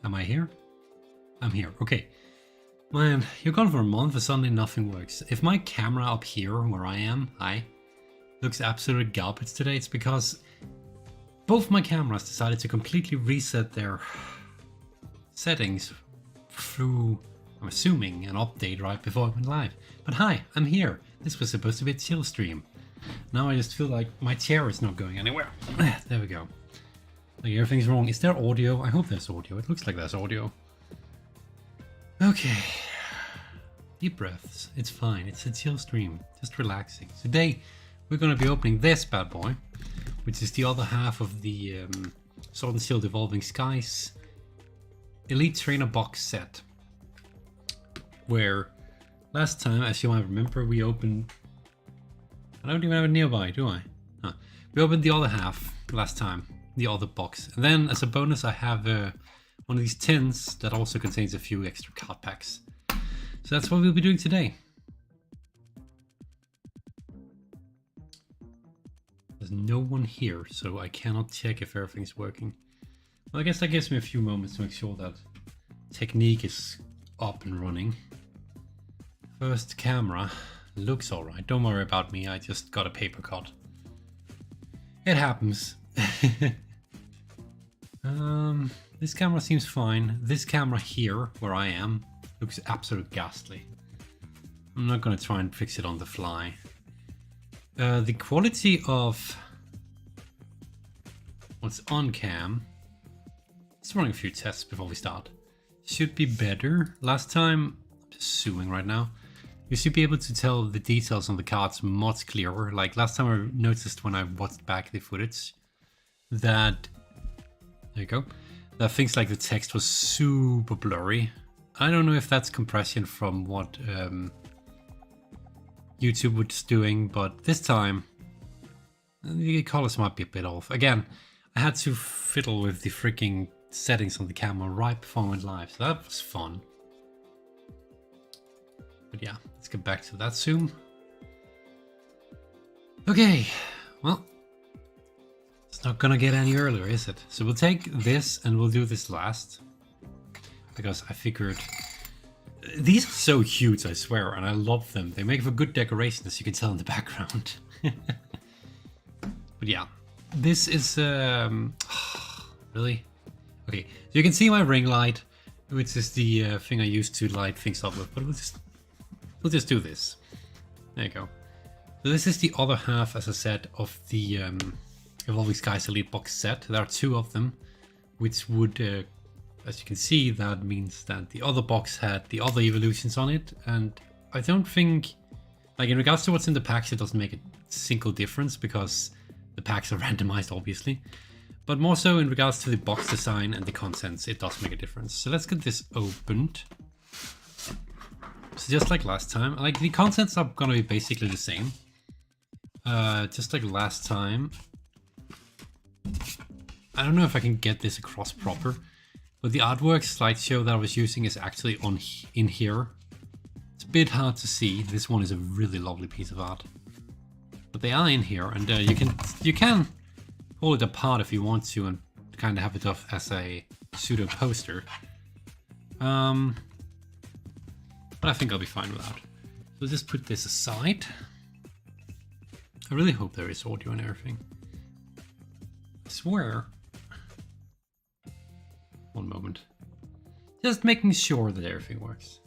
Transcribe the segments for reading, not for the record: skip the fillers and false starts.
Am I here? I'm here. Okay. Man, you're gone for a month and suddenly nothing works. If my camera up here where I am, looks absolutely garbage today, it's because both my cameras decided to completely reset their settings through, I'm assuming, an update right before I went live. But hi, I'm here. This was supposed to be a chill stream. Now I just feel like my chair is not going anywhere. There we go. Like everything's wrong. Is there audio? I hope there's audio. It looks like there's audio. Okay. Deep breaths. It's fine. It's a chill stream. Just relaxing. Today we're going to be opening this bad boy, which is the other half of the Sword and Shield Evolving Skies Elite Trainer box set. Where last time, as you might remember, we opened... I don't even have it nearby, do I? Huh. We opened the other half last time, the other box. And then as a bonus I have one of these tins that also contains a few extra card packs. So that's what we'll be doing today. There's no one here, so I cannot check if everything's working. Well, I guess that gives me a few moments to make sure that technique is up and running. First camera looks alright. Don't worry about me, I just got a paper cut. It happens. This camera seems fine. This camera here, where I am, looks absolutely ghastly. I'm not gonna try and fix it on the fly. The quality of what's on cam, let's run a few tests before we start, should be better. Last time, I'm just zooming right now, you should be able to tell the details on the cards much clearer. Like last time I noticed when I watched back the footage that, there you go, that things like the text was super blurry. I don't know if that's compression from what YouTube was doing, but this time the colors might be a bit off. Again, I had to fiddle with the freaking settings on the camera right before I went live, so that was fun. But yeah, let's get back to that zoom. Okay, well, it's not gonna get any earlier, is it? So we'll take this and we'll do this last, because I figured these are so huge, I swear, and I love them. They make for good decoration, as you can tell in the background. But yeah, this is really okay. So you can see my ring light, which is the thing I use to light things up with. But we'll just do this. There you go. So this is the other half, as I said, of the Evolving Skies Elite box set. There are two of them, which would, as you can see, that means that the other box had the other evolutions on it. And I don't think, like in regards to what's in the packs, it doesn't make a single difference because the packs are randomized, obviously. But more so in regards to the box design and the contents, it does make a difference. So let's get this opened. So just like last time, like the contents are gonna be basically the same. Just like last time. I don't know if I can get this across proper, but the artwork slideshow that I was using is actually in here. It's a bit hard to see. This one is a really lovely piece of art, but they are in here, and you can pull it apart if you want to and kind of have it off as a pseudo poster. But I think I'll be fine with that. So just put this aside. I really hope there is audio and everything. I swear. One moment. Just making sure that everything works.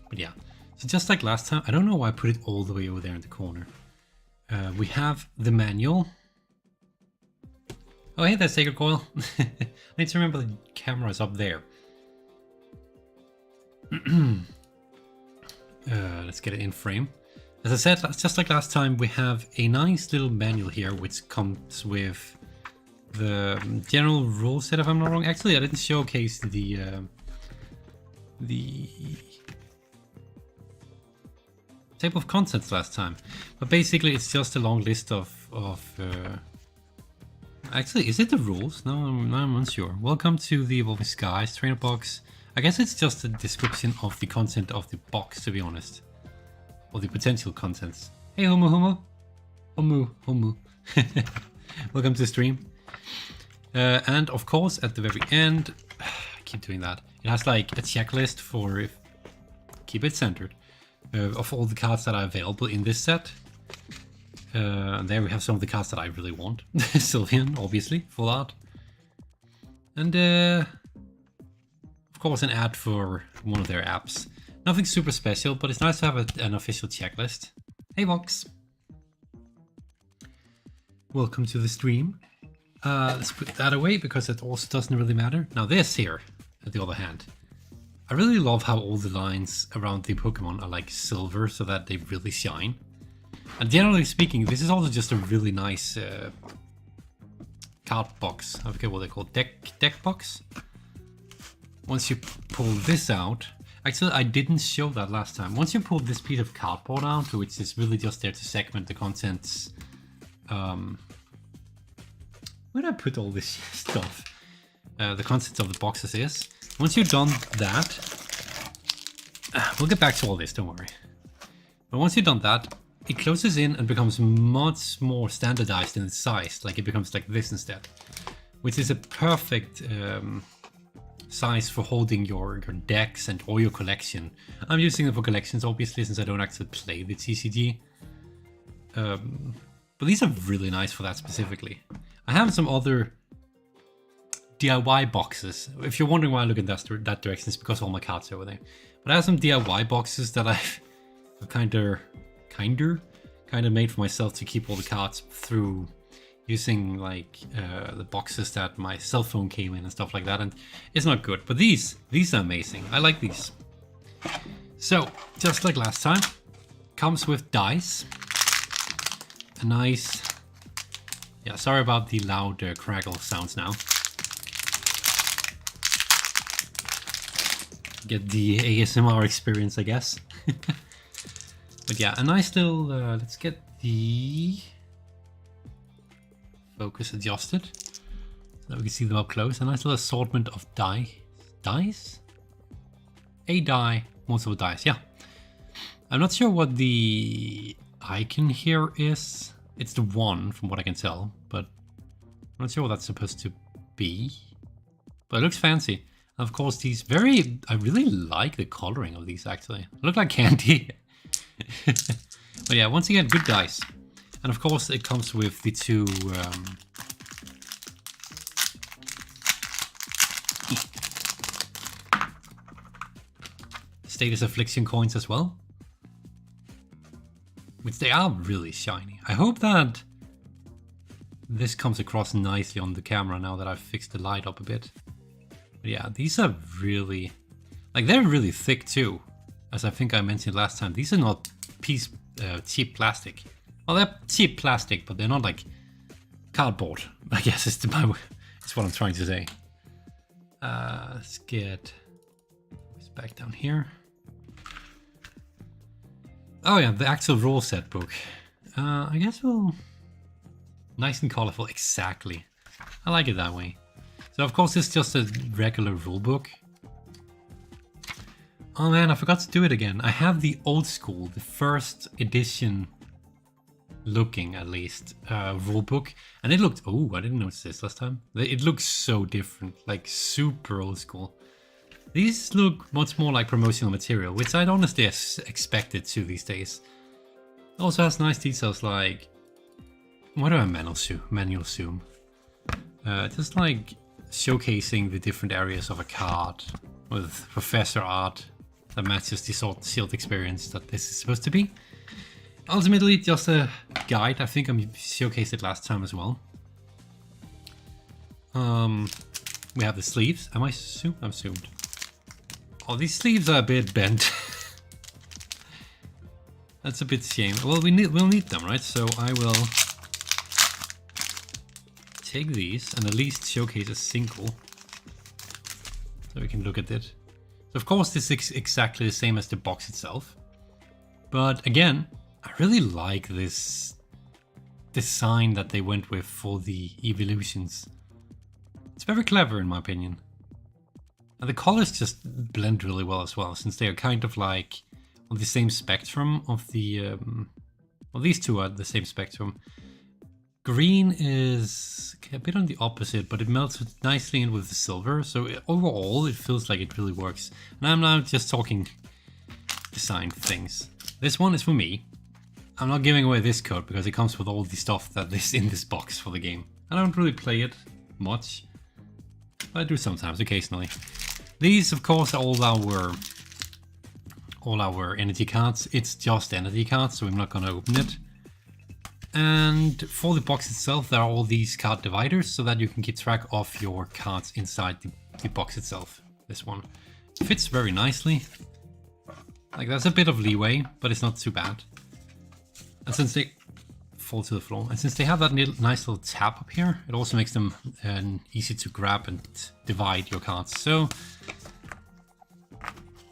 But yeah, so just like last time, I don't know why I put it all the way over there in the corner. We have the manual. Oh hey, that's Sacred Coil. I need to remember the camera is up there. Let's get it in frame. As I said, just like last time, we have a nice little manual here, which comes with the general rule set, if I'm not wrong. Actually, I didn't showcase the table of contents last time, but basically it's just a long list of Actually, is it the rules? No, I'm unsure. Welcome to the Evolving Skies trainer box. I guess it's just a description of the content of the box, to be honest. Or the potential contents. Hey, Homu. Welcome to the stream. And of course, at the very end, I keep doing that. It has like a checklist for, keep it centered, of all the cards that are available in this set. And there we have some of the cards that I really want. Sylveon, obviously, full art. And of course an ad for one of their apps. Nothing super special, but it's nice to have an official checklist. Hey Vox. Welcome to the stream. Let's put that away because it also doesn't really matter. Now this here, on the other hand. I really love how all the lines around the Pokemon are like silver so that they really shine. And generally speaking, this is also just a really nice card box. I forget what they call it. Deck box. Once you pull this out, actually I didn't show that last time. Once you pull this piece of cardboard out, which is really just there to segment the contents. Where did I put all this stuff? The contents of the boxes is. Once you've done that, we'll get back to all this, don't worry. But once you've done that, it closes in and becomes much more standardized in its size. Like it becomes like this instead, which is a perfect size for holding your decks and all your collection. I'm using it for collections, obviously, since I don't actually play the TCG. But these are really nice for that specifically. I have some other DIY boxes. If you're wondering why I look in that direction, it's because all my cards are over there. But I have some DIY boxes that I've kind of made for myself to keep all the cards through using like the boxes that my cell phone came in and stuff like that, and it's not good, but these are amazing. I like these. So just like last time, comes with dice, a nice, yeah, sorry about the loud crackle sounds now. Get the ASMR experience, I guess. But yeah, a nice little, let's get the focus adjusted so that we can see them up close. A nice little assortment of dice? A die, multiple dice, yeah. I'm not sure what the icon here is. It's the 1 from what I can tell, but I'm not sure what that's supposed to be. But it looks fancy. And of course these I really like the coloring of these actually. They look like candy. But yeah, once again, good dice. And of course it comes with the 2 Status Affliction coins as well, which they are really shiny. I hope that this comes across nicely on the camera now that I've fixed the light up a bit. But yeah, these are really, like, they're really thick too. As I think I mentioned last time, these are not cheap plastic. Well, they're cheap plastic, but they're not like cardboard, I guess it's what I'm trying to say. Let's get this back down here. Oh yeah, the actual rule set book. I guess we'll... Nice and colorful, exactly. I like it that way. So of course it's just a regular rule book. Oh man, I forgot to do it again. I have the old school, the first edition looking at least, rulebook. And it looked, oh, I didn't notice this last time. It looks so different, like super old school. These look much more like promotional material, which I'd honestly expected to these days. It also has nice details like, what do I manual zoom? Just like showcasing the different areas of a card with professor art that matches the Sword and Shield experience that this is supposed to be. Ultimately, just a guide. I think I showcased it last time as well. We have the sleeves. Am I zoomed? I'm zoomed. Oh, these sleeves are a bit bent. That's a bit shame. Well, we'll need them, right? So I will take these and at least showcase a single, so we can look at it. So of course this is exactly the same as the box itself, but again, I really like this design that they went with for the evolutions. It's very clever in my opinion. And the colors just blend really well as well, since they are kind of like on the same spectrum of the... well, these two are the same spectrum. Green is a bit on the opposite, but it melts nicely in with the silver. So overall, it feels like it really works. And I'm now just talking design things. This one is for me. I'm not giving away this code because it comes with all the stuff that is in this box for the game. I don't really play it much, but I do sometimes, occasionally. These, of course, are all our energy cards. It's just energy cards, so I'm not going to open it. And for the box itself, there are all these card dividers so that you can keep track of your cards inside the box itself. This one fits very nicely. Like, there's a bit of leeway, but it's not too bad. And since they fall to the floor, and since they have that nice little tab up here, it also makes them easy to grab and divide your cards. So,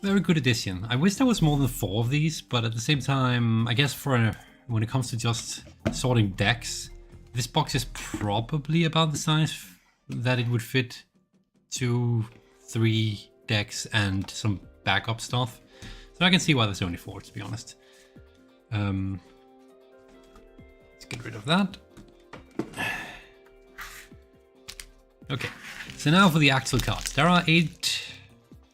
very good addition. I wish there was more than 4 of these, but at the same time, I guess when it comes to just sorting decks, this box is probably about the size that it would fit 2, 3 decks and some backup stuff. So I can see why there's only 4, to be honest. Let's get rid of that. Okay, so now for the actual cards. There are 8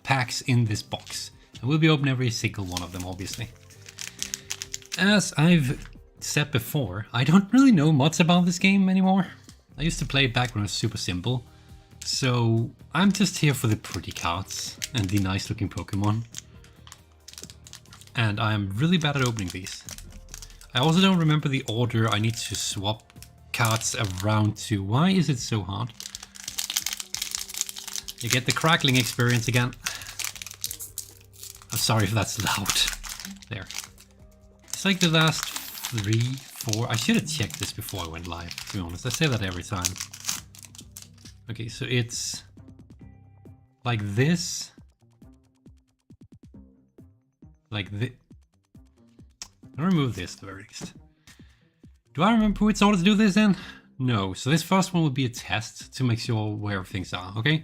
packs in this box, and we'll be opening every single one of them, obviously. As I've said before, I don't really know much about this game anymore. I used to play it back when it was super simple, so I'm just here for the pretty cards and the nice looking Pokemon. And I'm really bad at opening these. I also don't remember the order I need to swap cards around to. Why is it so hard? You get the crackling experience again. I'm sorry if that's loud. There. It's like the last 3, 4... I should have checked this before I went live, to be honest. I say that every time. Okay, so it's like this. Like this. I'll remove this at the very least. Do I remember which order to do this in? No. So this first one will be a test to make sure where things are, okay?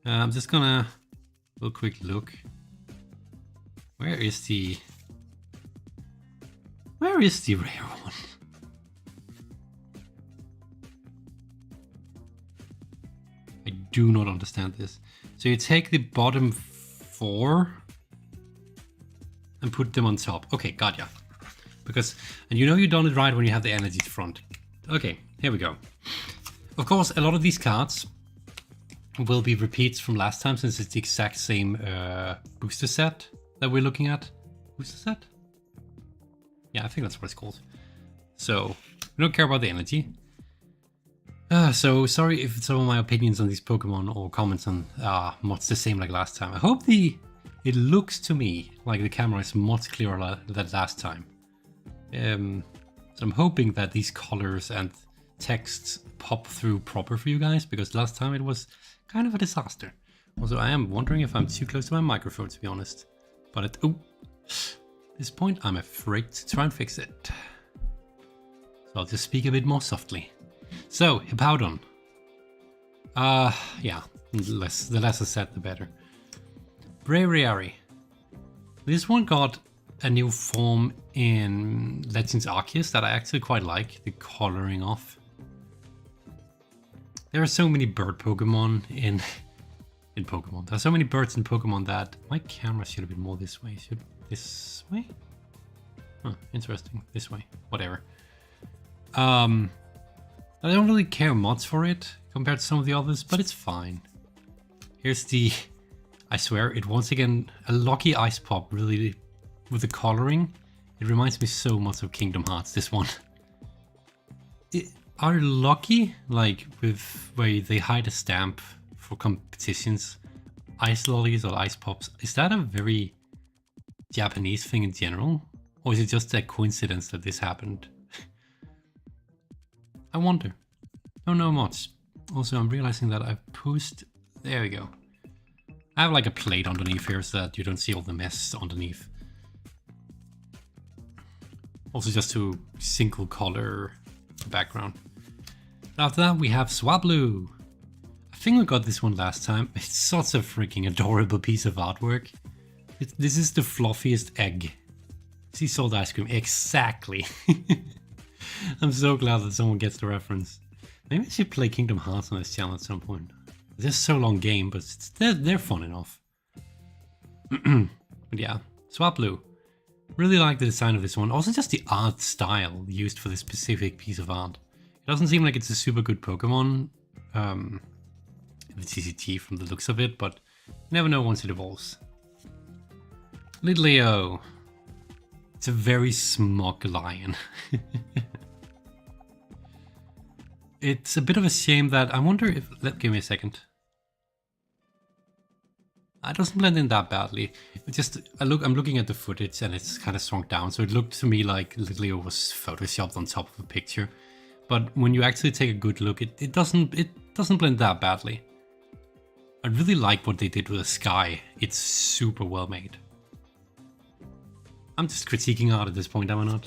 I'm just gonna do a quick look. Where is the rare one? I do not understand this. So you take the bottom 4 and put them on top. Okay, got ya. And you know you've done it right when you have the energy front. Okay, here we go. Of course, a lot of these cards will be repeats from last time, since it's the exact same booster set that we're looking at. Booster set? Yeah, I think that's what it's called. So, we don't care about the energy. So, sorry if some of my opinions on these Pokemon or comments on much the same like last time. I hope it looks to me like the camera is much clearer than last time. So I'm hoping that these colors and texts pop through proper for you guys, because last time it was kind of a disaster. Also, I am wondering if I'm too close to my microphone, to be honest. But at this point, I'm afraid to try and fix it. So I'll just speak a bit more softly. So, Hippowdon. Yeah, the less I said, the better. Braviary. This one got a new form in Legends Arceus that I actually quite like, the coloring off. There are so many bird Pokemon in Pokemon. There are so many birds in Pokemon that my camera should have been more this way. Should this way? Huh, interesting. This way. Whatever. I don't really care much for it compared to some of the others, but it's fine. Here's the... I swear, it once again, a lucky ice pop, really, with the coloring. It reminds me so much of Kingdom Hearts, this one. Are lucky, like, with where they hide a stamp for competitions, ice lollies or ice pops, is that a very Japanese thing in general? Or is it just a coincidence that this happened? I wonder. Don't know much. Also, I'm realizing that I've pushed... There we go. I have like a plate underneath here so that you don't see all the mess underneath. Also, just to single color the background. After that we have Swablu. I think we got this one last time. It's such a freaking adorable piece of artwork. This is the fluffiest egg. Sea salt ice cream, exactly. I'm so glad that someone gets the reference. Maybe I should play Kingdom Hearts on this channel at some point. It's just so long game, but they're fun enough. But yeah, Swablu. Really like the design of this one. Also just the art style used for this specific piece of art. It doesn't seem like it's a super good Pokemon, the TCG from the looks of it, but you never know once it evolves. Litleo. It's a very smug lion. It's a bit of a shame that I wonder if... Give me a second. It doesn't blend in that badly. I'm looking at the footage and it's kind of shrunk down, so it looked to me like Litleo was photoshopped on top of a picture. But when you actually take a good look, it doesn't blend that badly. I really like what they did with the sky. It's super well made. I'm just critiquing art at this point, am I not?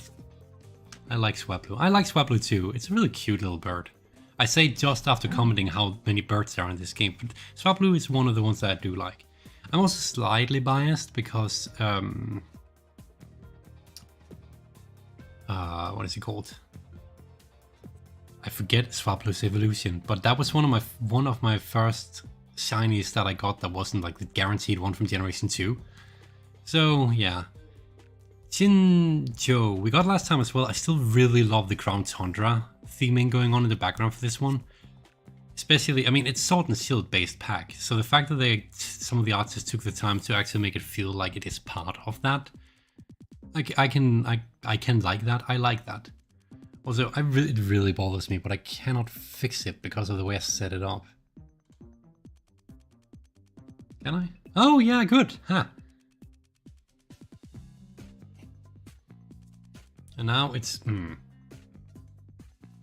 I like Swablu. I like Swablu too. It's a really cute little bird. I say just after commenting how many birds there are in this game, but Swablu is one of the ones that I do like. I'm also slightly biased because, what is it called? I forget Swablu's evolution, but that was one of my first shinies that I got that wasn't like the guaranteed one from Generation 2. So yeah. Chinjo, we got last time as well. I still really love the Crown Tundra theming going on in the background for this one. Especially, I mean, it's Sword and Shield based pack, so the fact that some of the artists took the time to actually make it feel like it is part of that, I can like that. I like that. Also, it really bothers me, but I cannot fix it because of the way I set it up. Can I? Oh yeah, good. Huh. And now it's...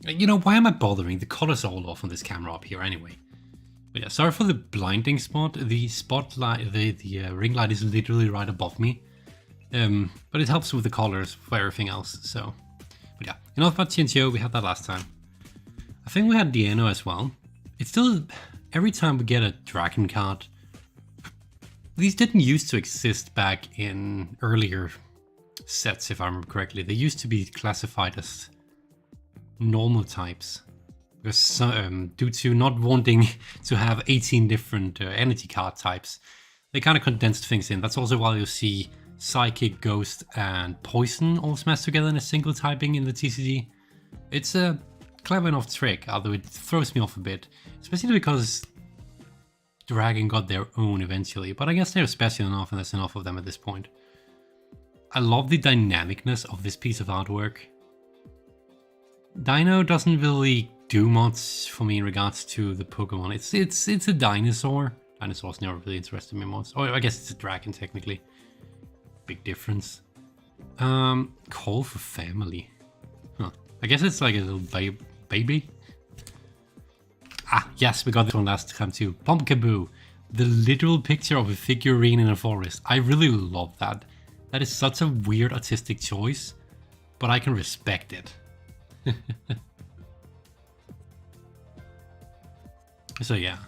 You know, why am I bothering? The colors are all off on this camera up here anyway. But yeah, sorry for the blinding spot. The spotlight, the ring light is literally right above me. But it helps with the colors for everything else, so... But yeah, enough about Chinchou, we had that last time. I think we had Dieno as well. It's still... Every time we get a dragon card... These didn't used to exist back in earlier sets, if I remember correctly. They used to be classified as normal types, because due to not wanting to have 18 different energy card types, they kind of condensed things in. That's also why you'll see Psychic, Ghost, and Poison all smashed together in a single typing in the TCG. It's a clever enough trick, although it throws me off a bit, especially because Dragon got their own eventually, but I guess they're special enough and there's enough of them at this point. I love the dynamicness of this piece of artwork. Dino doesn't really do much for me in regards to the Pokemon. It's a dinosaur. Dinosaurs never really interested me much. Oh, I guess it's a dragon technically. Big difference. Call for family. Huh. I guess it's like a little baby. Ah, yes, we got this one last time too. Pumpkaboo. The literal picture of a figurine in a forest. I really love that. That is such a weird artistic choice, but I can respect it. So yeah.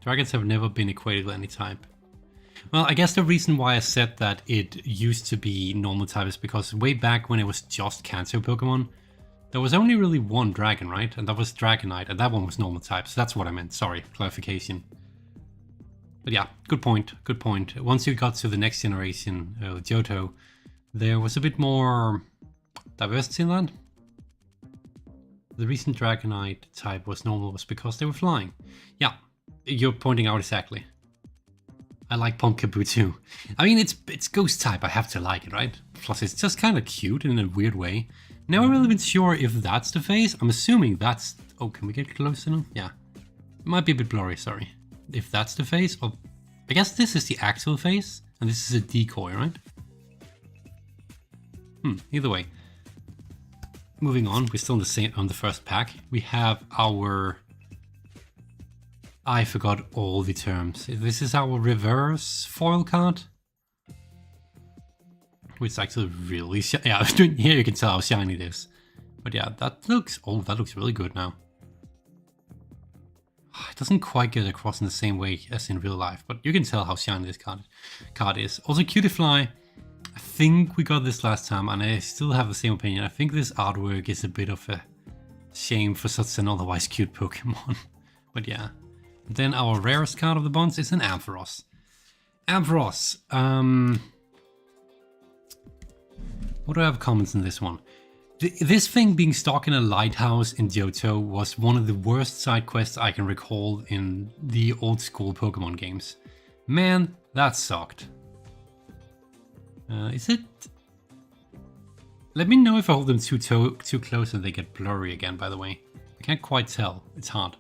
Dragons have never been equated with any type. Well, I guess the reason why I said that it used to be normal type is because way back when it was just Kanto Pokemon, there was only really one dragon, right? And that was Dragonite, and that one was normal type, so that's what I meant. Sorry, clarification. But yeah, good point, good point. Once you got to the next generation, Johto, there was a bit more diversity in that. The reason Dragonite type was normal was because they were flying. Yeah, you're pointing out exactly. I like Pumpkaboo too. I mean, it's ghost type, I have to like it, right? Plus it's just kind of cute in a weird way. Never really been sure if that's the face. I'm assuming that's... Oh, can we get close enough? Yeah. It might be a bit blurry, sorry. If that's the face, or... I guess this is the actual face, and this is a decoy, right? Either way. Moving on, we're still on the first pack. We have our... I forgot all the terms. This is our reverse foil card. Which is actually really shiny. Yeah, here you can tell how shiny it is. But yeah, that looks really good now. It doesn't quite get across in the same way as in real life, but you can tell how shiny this card is. Also, Cutifly, I think we got this last time, and I still have the same opinion. I think this artwork is a bit of a shame for such an otherwise cute Pokemon. But yeah. Then our rarest card of the bunch is an Ampharos. Ampharos. What do I have comments in this one? This thing being stuck in a lighthouse in Johto was one of the worst side quests I can recall in the old school Pokemon games. Man, that sucked. Is it? Let me know if I hold them too close and they get blurry again, by the way. I can't quite tell. It's hard.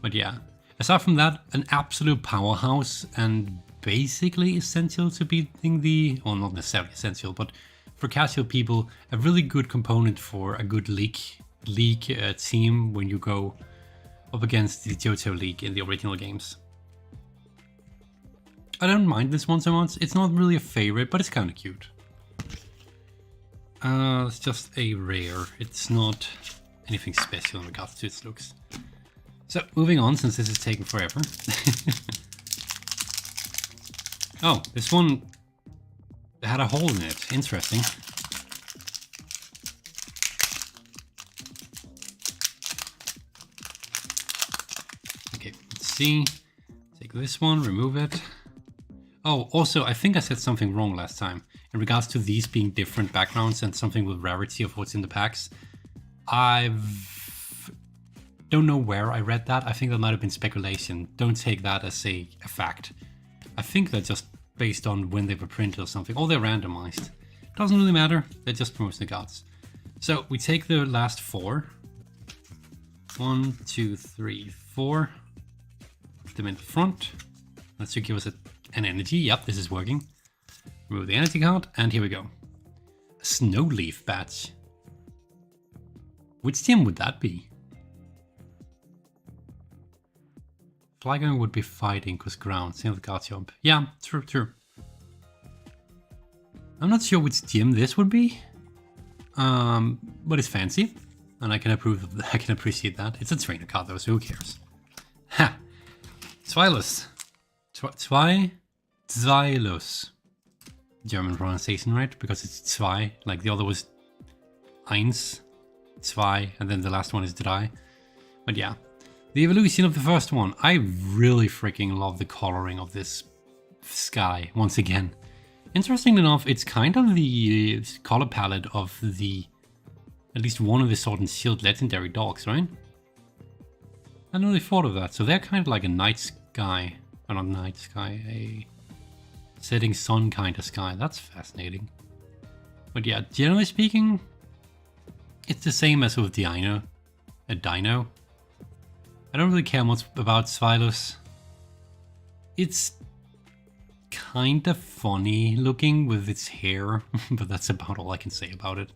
But yeah. Aside from that, an absolute powerhouse and basically essential to beating the... Well, not necessarily essential, but for casual people, a really good component for a good league team when you go up against the Johto League in the original games. I don't mind this one so much. It's not really a favorite, but it's kind of cute. It's just a rare. It's not anything special in regards to its looks. So, moving on, since this is taking forever. Oh, this one had a hole in it. Interesting. Okay, let's see. Take this one, remove it. Oh, also, I think I said something wrong last time. In regards to these being different backgrounds and something with rarity of what's in the packs. Don't know where I read that. I think that might have been speculation. Don't take that as a fact. I think they're just based on when they were printed or something. Or they're randomized. Doesn't really matter. They're just promotional cards. So we take the last 4. 1, 2, 3, 4. Put them in the front. That should give us an energy. Yep, this is working. Remove the energy card, and here we go. A snow leaf badge. Which gym would that be? Flygon would be fighting because ground, same with Garchomp. Yeah, true. I'm not sure which gym this would be. But it's fancy. And I can appreciate that. It's a trainer card though, so who cares? Ha! Zweilus. Zweilus. German pronunciation, right? Because it's zwei, like the other was eins, zwei, and then the last one is drei. But yeah. The evolution of the first one. I really freaking love the coloring of this sky, once again. Interesting enough, it's kind of the color palette of at least one of the Sword and Shield legendary dogs, right? I never really thought of that. So they're kind of like a night sky, or not night sky, a setting sun kind of sky. That's fascinating. But yeah, generally speaking, it's the same as with Dino. A Dino. I don't really care much about Zweilus. It's kind of funny looking with its hair, but that's about all I can say about it.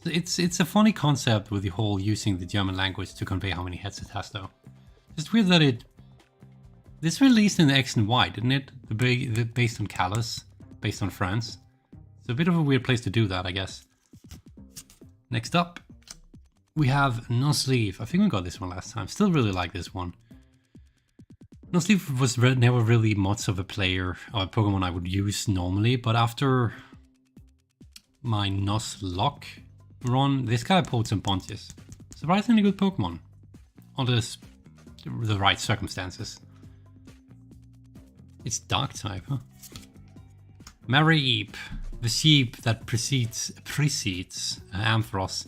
It's a funny concept with the whole using the German language to convey how many heads it has though. It's weird that this released in X and Y, didn't it? Based on Callus, based on France. It's a bit of a weird place to do that, I guess. Next up, we have Nuzleaf. I think we got this one last time. Still really like this one. Nuzleaf was never really much of a player or a Pokemon I would use normally, but after my Nuzlocke run, this guy pulled some punches. Surprisingly good Pokemon. Under the right circumstances. It's dark type, huh? Mareep, the sheep that precedes Ampharos.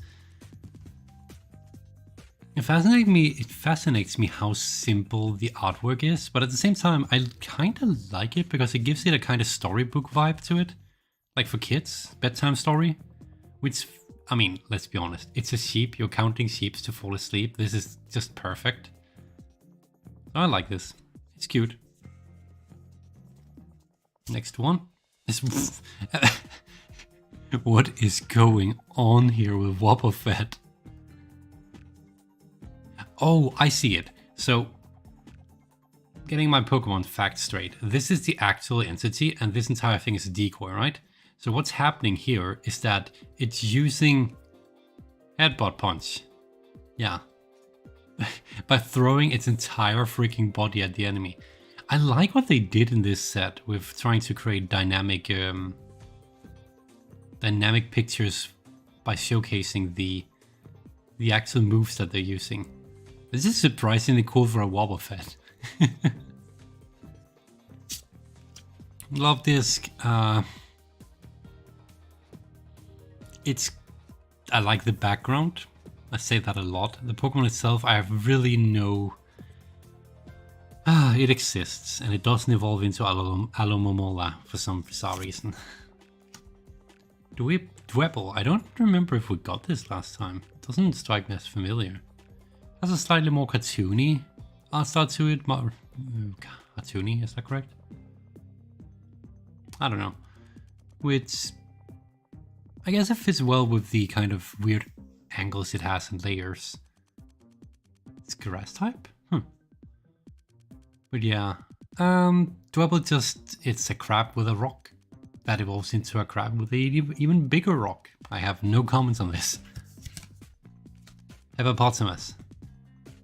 It fascinates me how simple the artwork is, but at the same time, I kind of like it because it gives it a kind of storybook vibe to it. Like for kids, bedtime story. Which, I mean, let's be honest, it's a sheep, you're counting sheep to fall asleep. This is just perfect. I like this. It's cute. Next one. What is going on here with Wobbuffet? Oh, I see it. So, getting my Pokemon facts straight. This is the actual entity, and this entire thing is a decoy, right? So what's happening here is that it's using Headbutt punch. Yeah. By throwing its entire freaking body at the enemy. I like what they did in this set with trying to create dynamic pictures by showcasing the actual moves that they're using. This is surprisingly cool for a Wobbuffet. Love Disc. I like the background. I say that a lot. The Pokemon itself, I have really no... it exists, and it doesn't evolve into Alomomola for some bizarre reason. Dwebble. I don't remember if we got this last time. It doesn't strike me as familiar. It has a slightly more cartoony art style to it. Cartoony, is that correct? I don't know. Which I guess it fits well with the kind of weird angles it has and layers. It's grass type? But yeah. Dwebble just, it's a crab with a rock that evolves into a crab with an even bigger rock. I have no comments on this. Hippopotamus.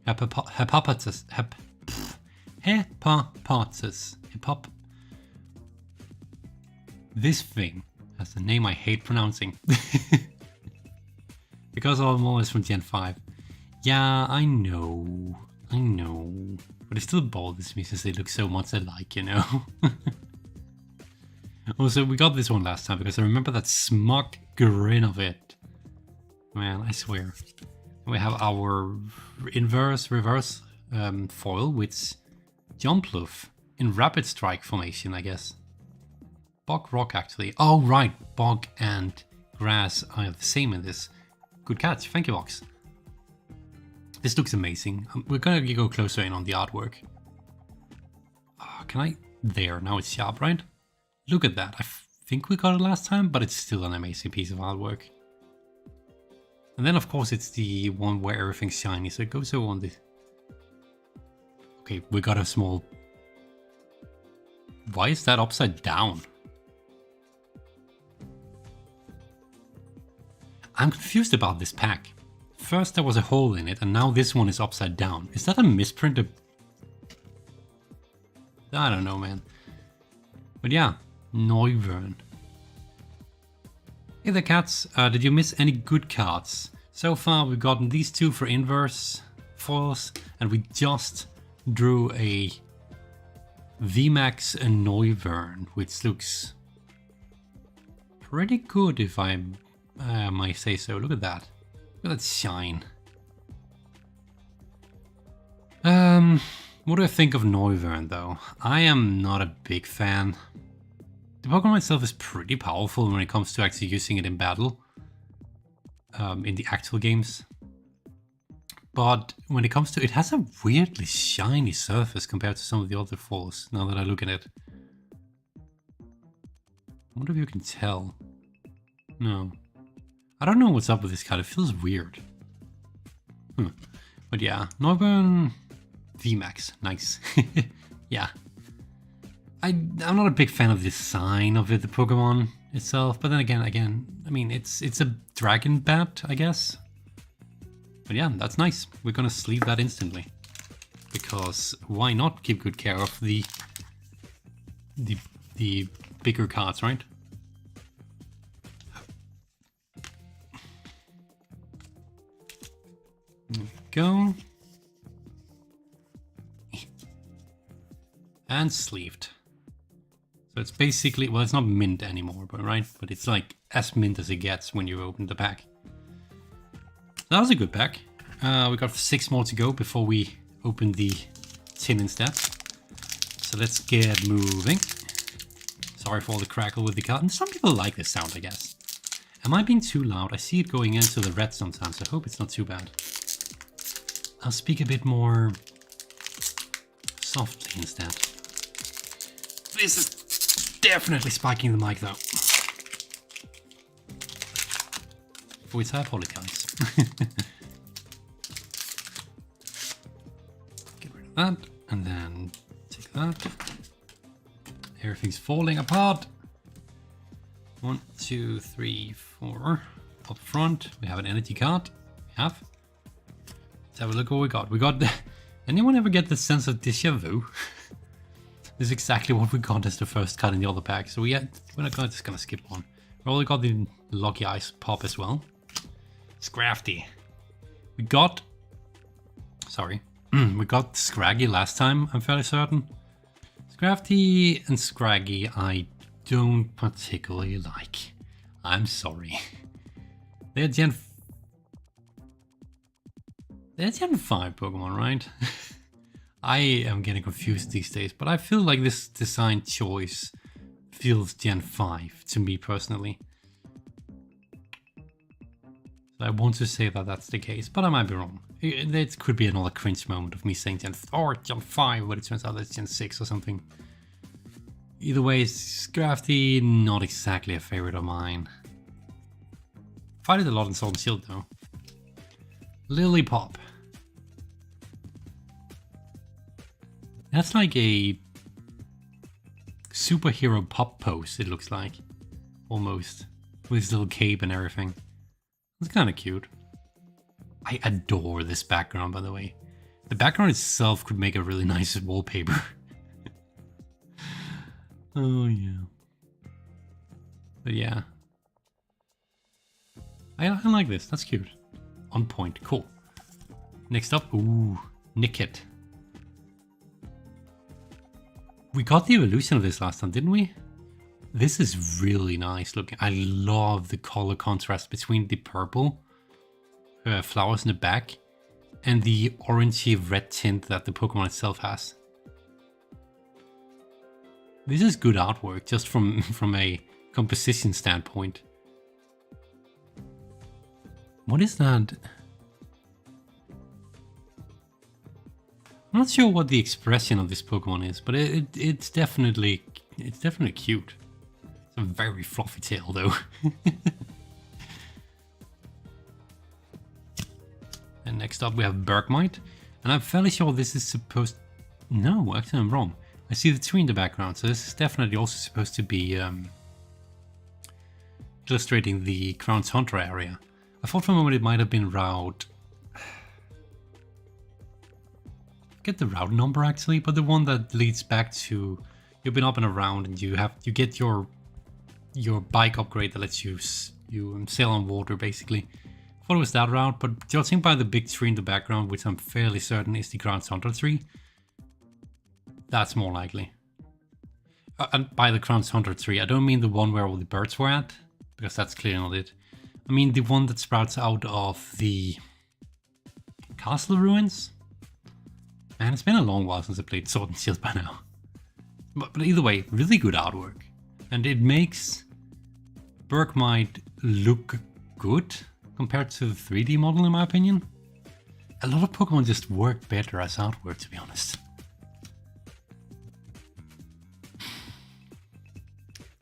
Hippopotamus. This thing has a name I hate pronouncing. Because all of them is from Gen 5. Yeah, I know. But it still bothers me since they look so much alike, you know? Also, we got this one last time because I remember that smug grin of it. Man, I swear. We have our reverse foil with Jumpluff in Rapid Strike formation, I guess. Bog Rock, actually. Oh, right. Bog and grass are the same in this. Good catch. Thank you, Box. This looks amazing. We're gonna go closer in on the artwork. Oh, can I? There. Now it's sharp, right? Look at that. I think we got it last time, but it's still an amazing piece of artwork. And then, of course, it's the one where everything's shiny, so it goes over on the... Okay, we got a small... Why is that upside down? I'm confused about this pack. First there was a hole in it, and now this one is upside down. Is that a misprint? I don't know, man. But yeah, Noivern. Hey there, cats. Did you miss any good cards? So far we've gotten these two for inverse foils, and we just drew a VMAX and Noivern, which looks pretty good if I might say so. Look at that. Look at that shine. What do I think of Noivern though? I am not a big fan. The Pokemon itself is pretty powerful when it comes to actually using it in battle. In the actual games. But when it comes to it, has a weirdly shiny surface compared to some of the other foils, now that I look at it. I wonder if you can tell. No. I don't know what's up with this card, it feels weird. But yeah, Noivern VMAX, nice. Yeah. I'm not a big fan of the design of it, the Pokemon itself, but then again, I mean, it's a dragon bat, I guess. But yeah, that's nice. We're gonna sleeve that instantly. Because why not keep good care of the bigger cards, right? There we go. And sleeved. So it's basically, well, it's not mint anymore, but right? But it's like as mint as it gets when you open the pack. That was a good pack. We got 6 more to go before we open the tin instead. So let's get moving. Sorry for all the crackle with the card. And some people like this sound, I guess. Am I being too loud? I see it going into the red sometimes. I hope it's not too bad. I'll speak a bit more softly instead. This is definitely spiking the mic though. For which I apologize. Get rid of that, and then take that. Everything's falling apart. 1, 2, 3, 4. Up front, we have an energy card. have. Let's have a look what we got. We got... Anyone ever get the sense of déjà vu? This is exactly what we got as the first card in the other pack. So we're just gonna skip on. We already got the Lucky Eyes pop as well. Scrafty. We got... Sorry. We got Scraggy last time, I'm fairly certain. Scrafty and Scraggy I don't particularly like. I'm sorry. They're Gen 5 Pokemon, right? I am getting confused these days, but I feel like this design choice feels Gen 5 to me personally. So I want to say that that's the case, but I might be wrong. It could be another cringe moment of me saying Gen 4, Gen 5, but it turns out it's Gen 6 or something. Either way, Scrafty, not exactly a favorite of mine. Fight it a lot in Sword and Shield though. Lillipup. That's like a superhero pop pose, it looks like. Almost. With his little cape and everything. It's kind of cute. I adore this background, by the way. The background itself could make a really nice wallpaper. Oh, yeah. But yeah. I like this. That's cute. On point. Cool. Next up, ooh, Nickit. We got the evolution of this last time, didn't we? This is really nice looking. I love the color contrast between the purple flowers in the back and the orangey red tint that the Pokemon itself has. This is good artwork just from a composition standpoint. What is that? I'm not sure what the expression of this Pokemon is, but it's definitely cute. It's a very fluffy tail though. And next up we have Bergmite, and I'm fairly sure this is supposed... No, actually I'm wrong. I see the tree in the background, so this is definitely also supposed to be illustrating the Crown's Hunter area. I thought for a moment it might have been Route... Get the route number actually, but the one that leads back to... You've been up and around and you get your bike upgrade that lets you sail on water basically. I thought it was that route, but judging by the big tree in the background, which I'm fairly certain is the Crown's Hunter tree, that's more likely. And by the Crown's Hunter tree, I don't mean the one where all the birds were at, because that's clearly not it. I mean the one that sprouts out of the castle ruins. Man, it's been a long while since I played Sword and Shield by now. But either way, really good artwork. And it makes Bergmite look good compared to the 3D model in my opinion. A lot of Pokemon just work better as artwork, to be honest.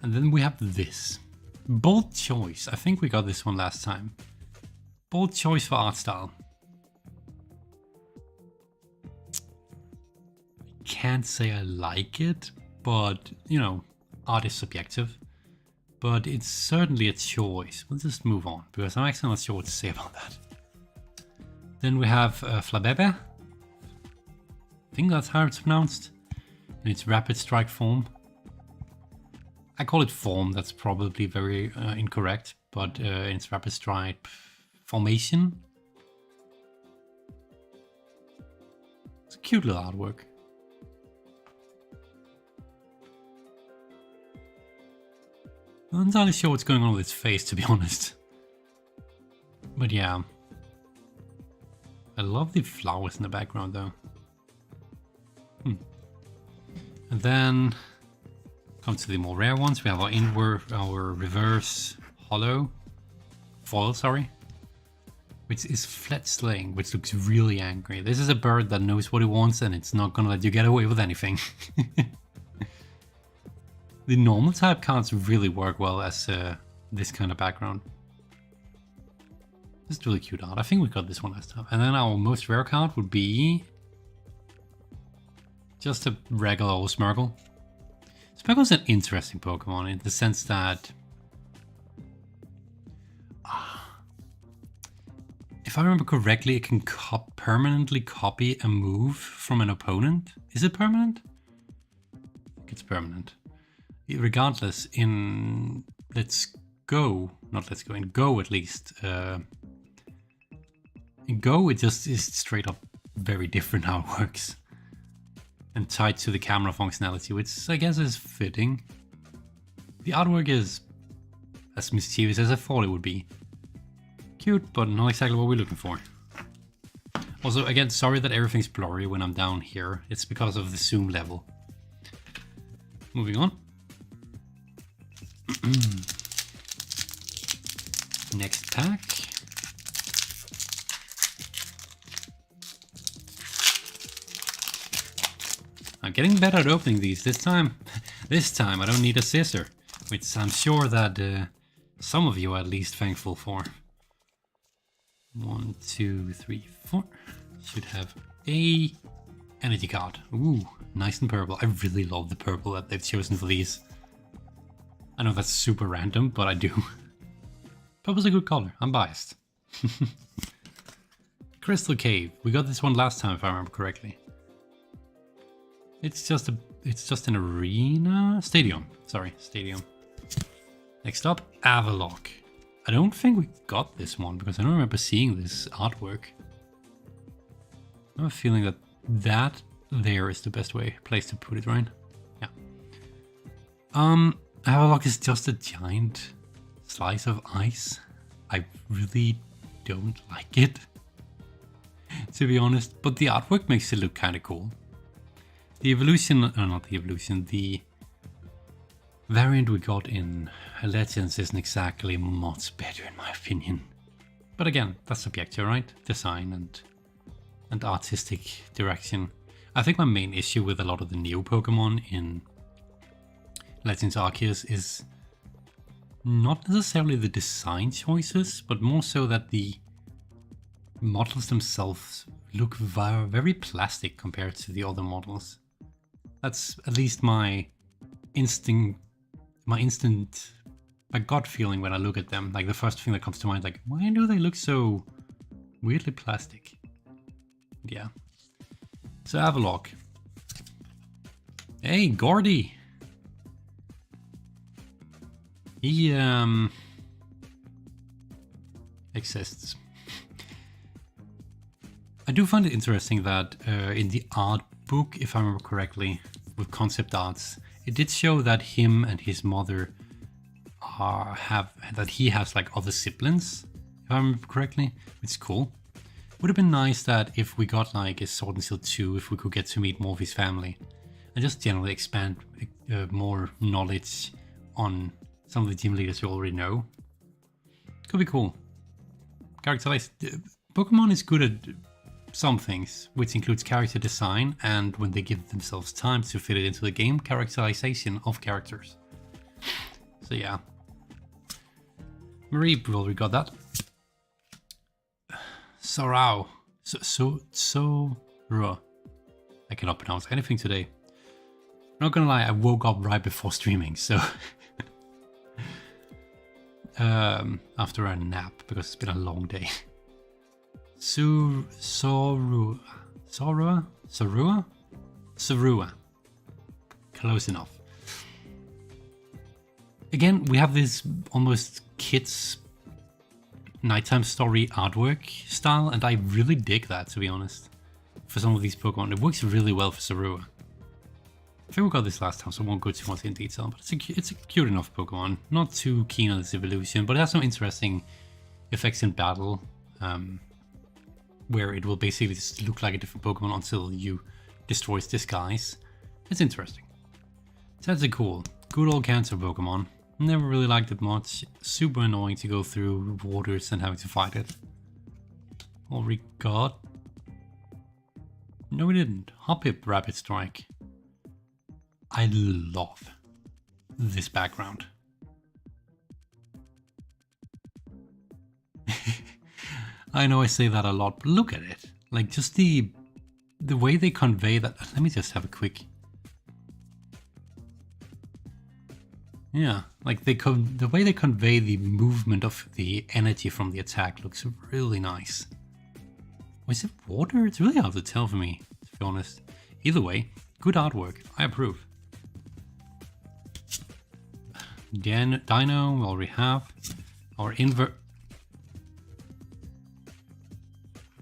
And then we have this. Bold choice. I think we got this one last time. Bold choice for art style. Can't say I like it, but you know, art is subjective. But it's certainly a choice. We'll just move on because I'm actually not sure what to say about that. Then we have Flabébé. I think that's how it's pronounced. In its rapid strike form. I call it form, that's probably very incorrect, but in its rapid strike formation. It's a cute little artwork. I'm not entirely sure what's going on with its face, to be honest. But yeah. I love the flowers in the background, though. And then... come to the more rare ones. We have our reverse hollow foil, sorry. Which is Fletchling, which looks really angry. This is a bird that knows what it wants and it's not gonna let you get away with anything. The normal type cards really work well as this kind of background. This is really cute art. I think we got this one last time. And then our most rare card would be just a regular old Smeargle. Smeargle's an interesting Pokemon in the sense that if I remember correctly, it can permanently copy a move from an opponent. Is it permanent? I think it's permanent. Regardless, in Go at least. In Go, it just is straight up very different how it works. And tied to the camera functionality, which I guess is fitting. The artwork is as mischievous as I thought it would be. Cute, but not exactly what we're looking for. Also, again, sorry that everything's blurry when I'm down here. It's because of the zoom level. Moving on. Next pack. I'm getting better at opening these this time. This time I don't need a scissor, which I'm sure that some of you are at least thankful for. 1, 2, 3, 4. Should have a energy card. Ooh, nice and purple. I really love the purple that they've chosen for these. I know that's super random, but I do. Purple's a good color. I'm biased. Crystal Cave. We got this one last time, if I remember correctly. It's just an arena stadium. Sorry, stadium. Next up, Avalok. I don't think we got this one because I don't remember seeing this artwork. I have a feeling that there is the best place to put it, right? Yeah. Avalok is just a giant slice of ice. I really don't like it, to be honest, but the artwork makes it look kind of cool. The evolution, not the evolution, the variant we got in Legends isn't exactly much better in my opinion. But again, that's subjective, right? Design and artistic direction. I think my main issue with a lot of the new Pokemon in Legends Arceus is not necessarily the design choices, but more so that the models themselves look very plastic compared to the other models. That's at least my gut feeling when I look at them. Like the first thing that comes to mind, like, why do they look so weirdly plastic? Yeah. So Avalok. Hey, Gordy. He exists. I do find it interesting that in the art book, if I remember correctly, with concept arts, it did show that him and his mother he has like other siblings, if I remember correctly, which is cool. Would have been nice that if we got like a Sword and Shield 2, if we could get to meet more of his family and just generally expand more knowledge on some of the gym leaders you already know. Could be cool. Pokemon is good at some things, which includes character design and when they give themselves time to fit it into the game, characterization of characters. So yeah. Marie, well, we got that. Sorrow. Sorrow. I cannot pronounce anything today. Not gonna lie, I woke up right before streaming, so after a nap because it's been a long day. Sorua. Close enough. Again, we have this almost kids nighttime story artwork style, and I really dig that, to be honest. For some of these Pokemon, it works really well for Sorua. I think we got this last time, so I won't go too much in detail, but it's a cute enough Pokemon. Not too keen on its evolution, but it has some interesting effects in battle, where it will basically just look like a different Pokemon until you destroy its disguise. It's interesting. So that's a cool. Good old cancer Pokemon. Never really liked it much. Super annoying to go through waters and having to fight it. All we got? No, we didn't. Hoppip Rapid Strike. I love this background. I know I say that a lot, but look at it. Like just the way they convey that. Let me just have a quick. Yeah, like the way they convey the movement of the energy from the attack looks really nice. Was it water? It's really hard to tell for me, to be honest. Either way, good artwork. I approve. Dino, we already have. Our invert.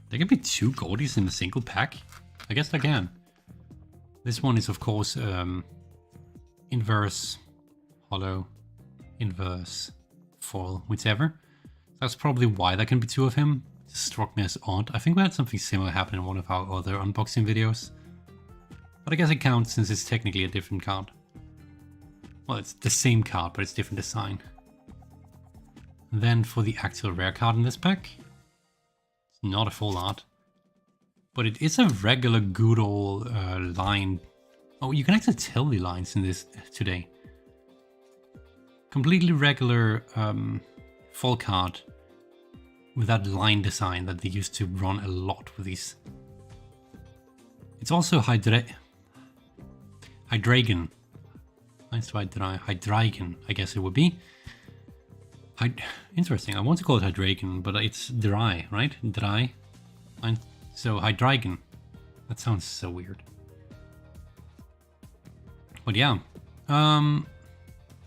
There can be 2 Goldies in a single pack? I guess I can. This one is, of course, inverse, hollow, inverse, foil, whichever. That's probably why there can be 2 of him. It struck me as odd. I think we had something similar happen in one of our other unboxing videos. But I guess it counts since it's technically a different card. Well, it's the same card, but it's different design. And then for the actual rare card in this pack, it's not a full art. But it is a regular good old line. Oh, you can actually tell the lines in this today. Completely regular full card with that line design that they used to run a lot with these. It's also Hydreigon. Hydreigon, I guess it would be. Interesting, I want to call it Hydreigon, but it's dry, right? Dry. So Hydreigon. That sounds so weird. But yeah,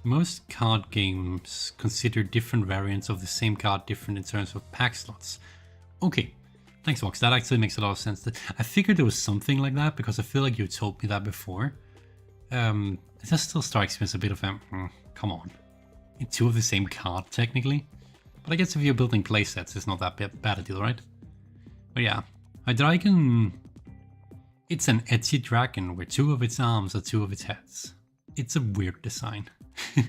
most card games consider different variants of the same card different in terms of pack slots. Okay, thanks Vox, that actually makes a lot of sense. I figured there was something like that because I feel like you told me that before. It just still strikes me as a bit of a, come on. 2 of the same card technically. But I guess if you're building playsets, it's not that bad a deal, right? But yeah, Hydreigon, it's an edgy dragon where 2 of its arms are 2 of its heads. It's a weird design. I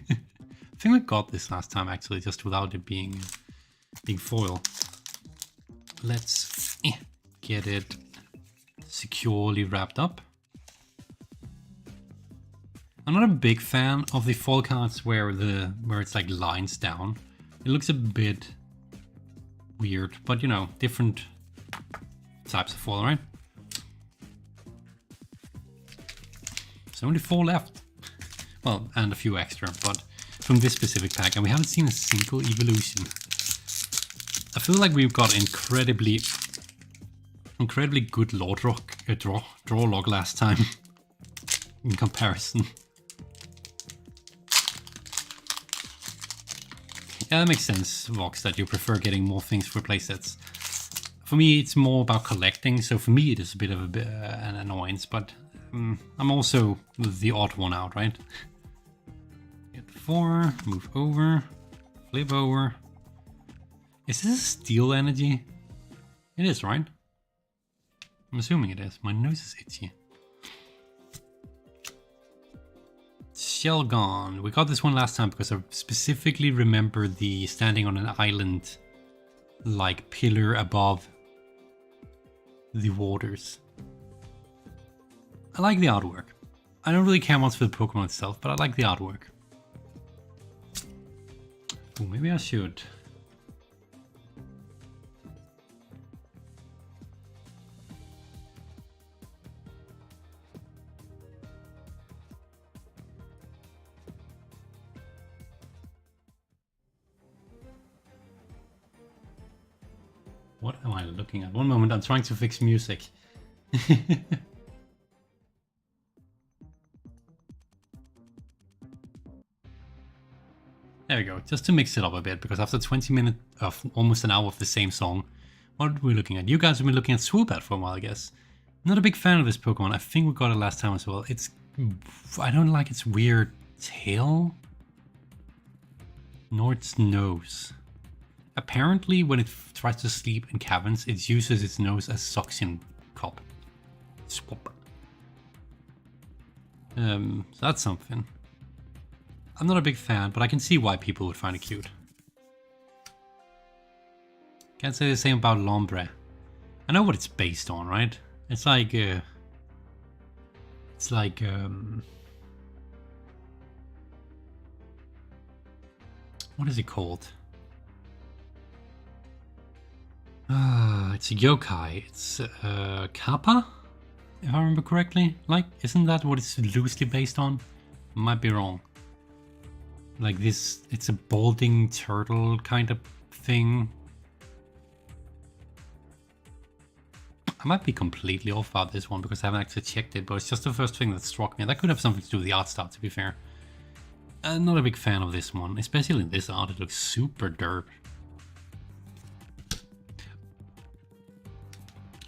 think we got this last time actually, just without it being foil. Let's get it securely wrapped up. I'm not a big fan of the foil cards where it's like lines down. It looks a bit weird, but you know, different types of foil, right? There's only 4 left. Well, and a few extra, but from this specific pack, and we haven't seen a single evolution. I feel like we've got incredibly good draw log last time in comparison. Yeah, that makes sense, Vox, that you prefer getting more things for playsets. For me, it's more about collecting, so for me it is a bit of an annoyance, but I'm also the odd one out, right? Get 4, move over, flip over. Is this a steel energy? It is, right? I'm assuming it is. My nose is itchy. Shelgon. We got this one last time because I specifically remember the standing on an island like pillar above the waters. I like the artwork. I don't really care much for the Pokemon itself, but I like the artwork. Oh, maybe I should. What am I looking at? One moment, I'm trying to fix music. There we go, just to mix it up a bit, because after 20 minutes of almost an hour of the same song, what are we looking at? You guys have been looking at Swoobat for a while, I guess. Not a big fan of this Pokemon. I think we got it last time as well. I don't like its weird tail, nor its nose. Apparently, when it tries to sleep in caverns, it uses its nose as suction cup. Swap. So that's something. I'm not a big fan, but I can see why people would find it cute. Can't say the same about Lombre. I know what it's based on, right? It's like what is it called? It's a yokai. It's Kappa, if I remember correctly. Like, isn't that what it's loosely based on? Might be wrong. Like this, it's a balding turtle kind of thing. I might be completely off about this one because I haven't actually checked it, but it's just the first thing that struck me. That could have something to do with the art style, to be fair. I'm not a big fan of this one, especially in this art. It looks super derp.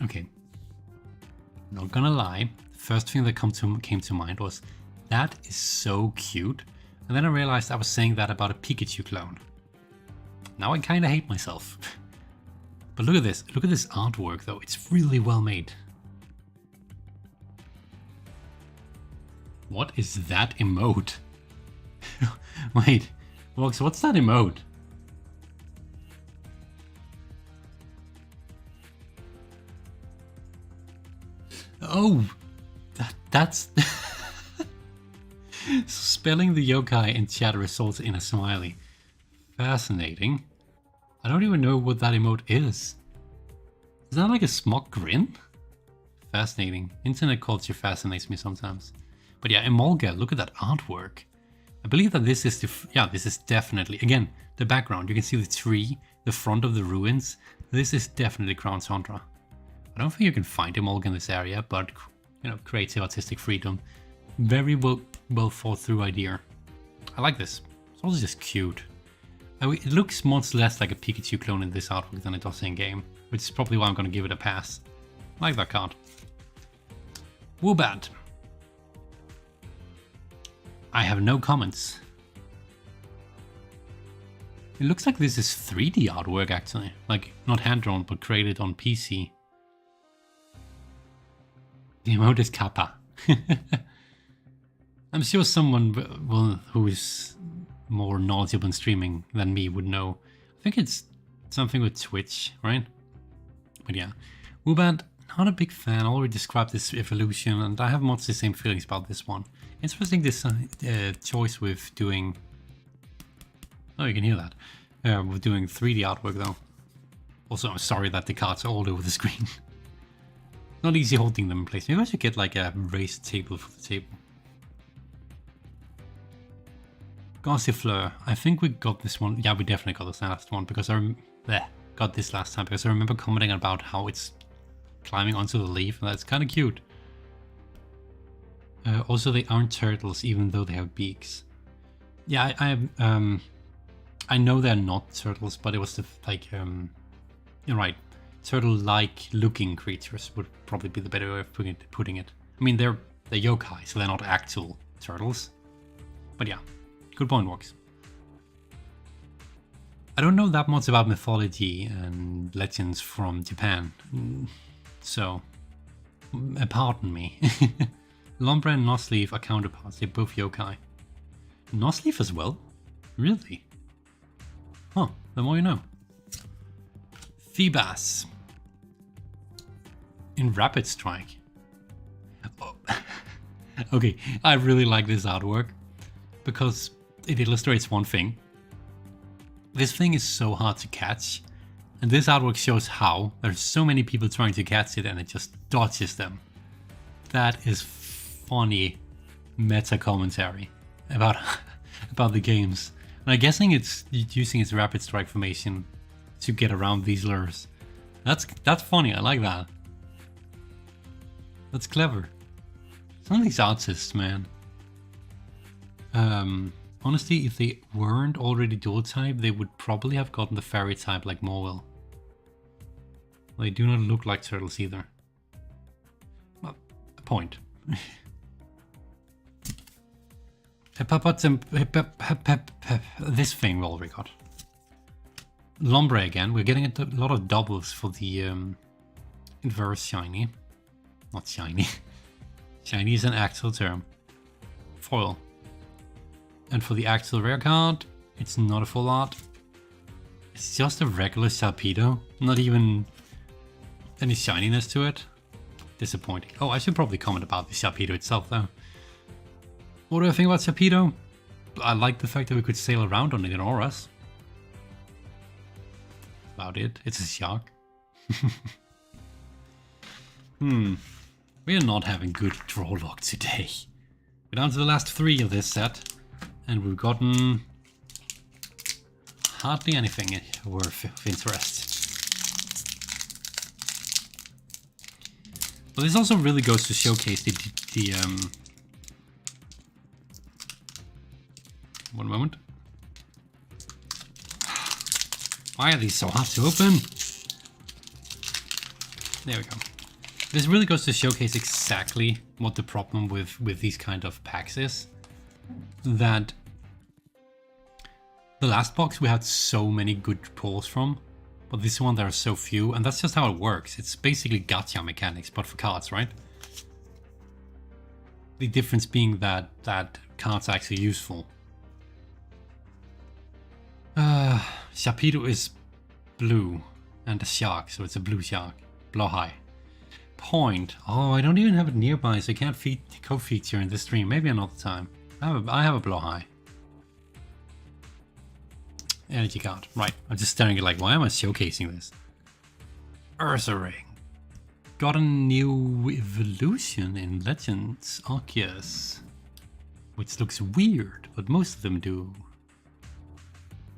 Okay. Not gonna lie, the first thing that came to mind was, that is so cute. And then I realized I was saying that about a Pikachu clone. Now I kinda hate myself. But look at this artwork though, it's really well made. What is that emote? Wait, Vox, what's that emote? Oh, that's... Spelling the yokai in chat results in a smiley. Fascinating. I don't even know what that emote is. Is that like a smug grin? Fascinating. Internet culture fascinates me sometimes. But yeah, Emolga, look at that artwork. I believe that this is this is definitely, again, the background. You can see the tree, the front of the ruins. This is definitely Crown Tundra. I don't think you can find Emolga in this area, but, you know, creative artistic freedom. Very well thought through idea. I like this. It's also just cute. It looks much less like a Pikachu clone in this artwork than it does in game, which is probably why I'm going to give it a pass. I like that card. Woobat. I have no comments. It looks like this is 3D artwork actually. Like, not hand-drawn, but created on PC. The emote is Kappa. I'm sure someone who is more knowledgeable in streaming than me would know. I think it's something with Twitch, right? But yeah. Woobat, not a big fan. I already described this evolution, and I have much the same feelings about this one. Interesting this choice with doing... Oh, you can hear that. With doing 3D artwork though. Also, I'm sorry that the cards are all over the screen. Not easy holding them in place. Maybe I should get like a raised table for the table. Gossifleur. I think we got this one. Yeah, we definitely got this last one because I got this last time because I remember commenting about how it's climbing onto the leaf. And that's kind of cute. Also, they aren't turtles, even though they have beaks. Yeah, I know they're not turtles, but it was the you're right. Turtle-like looking creatures would probably be the better way of putting it. I mean, they're yokai, so they're not actual turtles. But yeah, good point, Vox. I don't know that much about mythology and legends from Japan, so pardon me. Lombre and Nosleaf are counterparts, they're both yokai. Nosleaf as well? Really? Huh, the more you know. Feebas. In Rapid Strike. Oh. Okay, I really like this artwork because it illustrates one thing. This thing is so hard to catch, and this artwork shows how there's so many people trying to catch it and it just dodges them. That is funny meta commentary about the games. And I'm guessing it's using its Rapid Strike formation to get around these lures. That's funny, I like that. That's clever. Some of these artists, man. Honestly, if they weren't already dual type, they would probably have gotten the fairy type like Morwell. They do not look like turtles either. Well, a point. This thing we already got. Lombre again. We're getting a lot of doubles for the inverse shiny. Not shiny. Shiny is an actual term. Foil. And for the actual rare card, it's not a full art. It's just a regular Sharpedo. Not even any shininess to it. Disappointing. Oh, I should probably comment about the Sharpedo itself though. What do I think about Sharpedo? I like the fact that we could sail around on it in auras. About it. It's a shark. We are not having good draw luck today. We're down to the last 3 of this set, and we've gotten hardly anything worth of interest. But this also really goes to showcase the one moment. Why are these so hard to open? There we go. This really goes to showcase exactly what the problem with these kind of packs is. That the last box we had so many good pulls from, but this one there are so few, and that's just how it works. It's basically gacha mechanics, but for cards, right? The difference being that cards are actually useful. Sharpedo is blue and a shark, so it's a blue shark. Blow high. Point. Oh, I don't even have it nearby, so I can't co-feature in this stream. Maybe another time. I have a blow high. Energy card. Right. I'm just staring at like, why am I showcasing this? Ursaring. Got a new evolution in Legends Arceus. Which looks weird, but most of them do.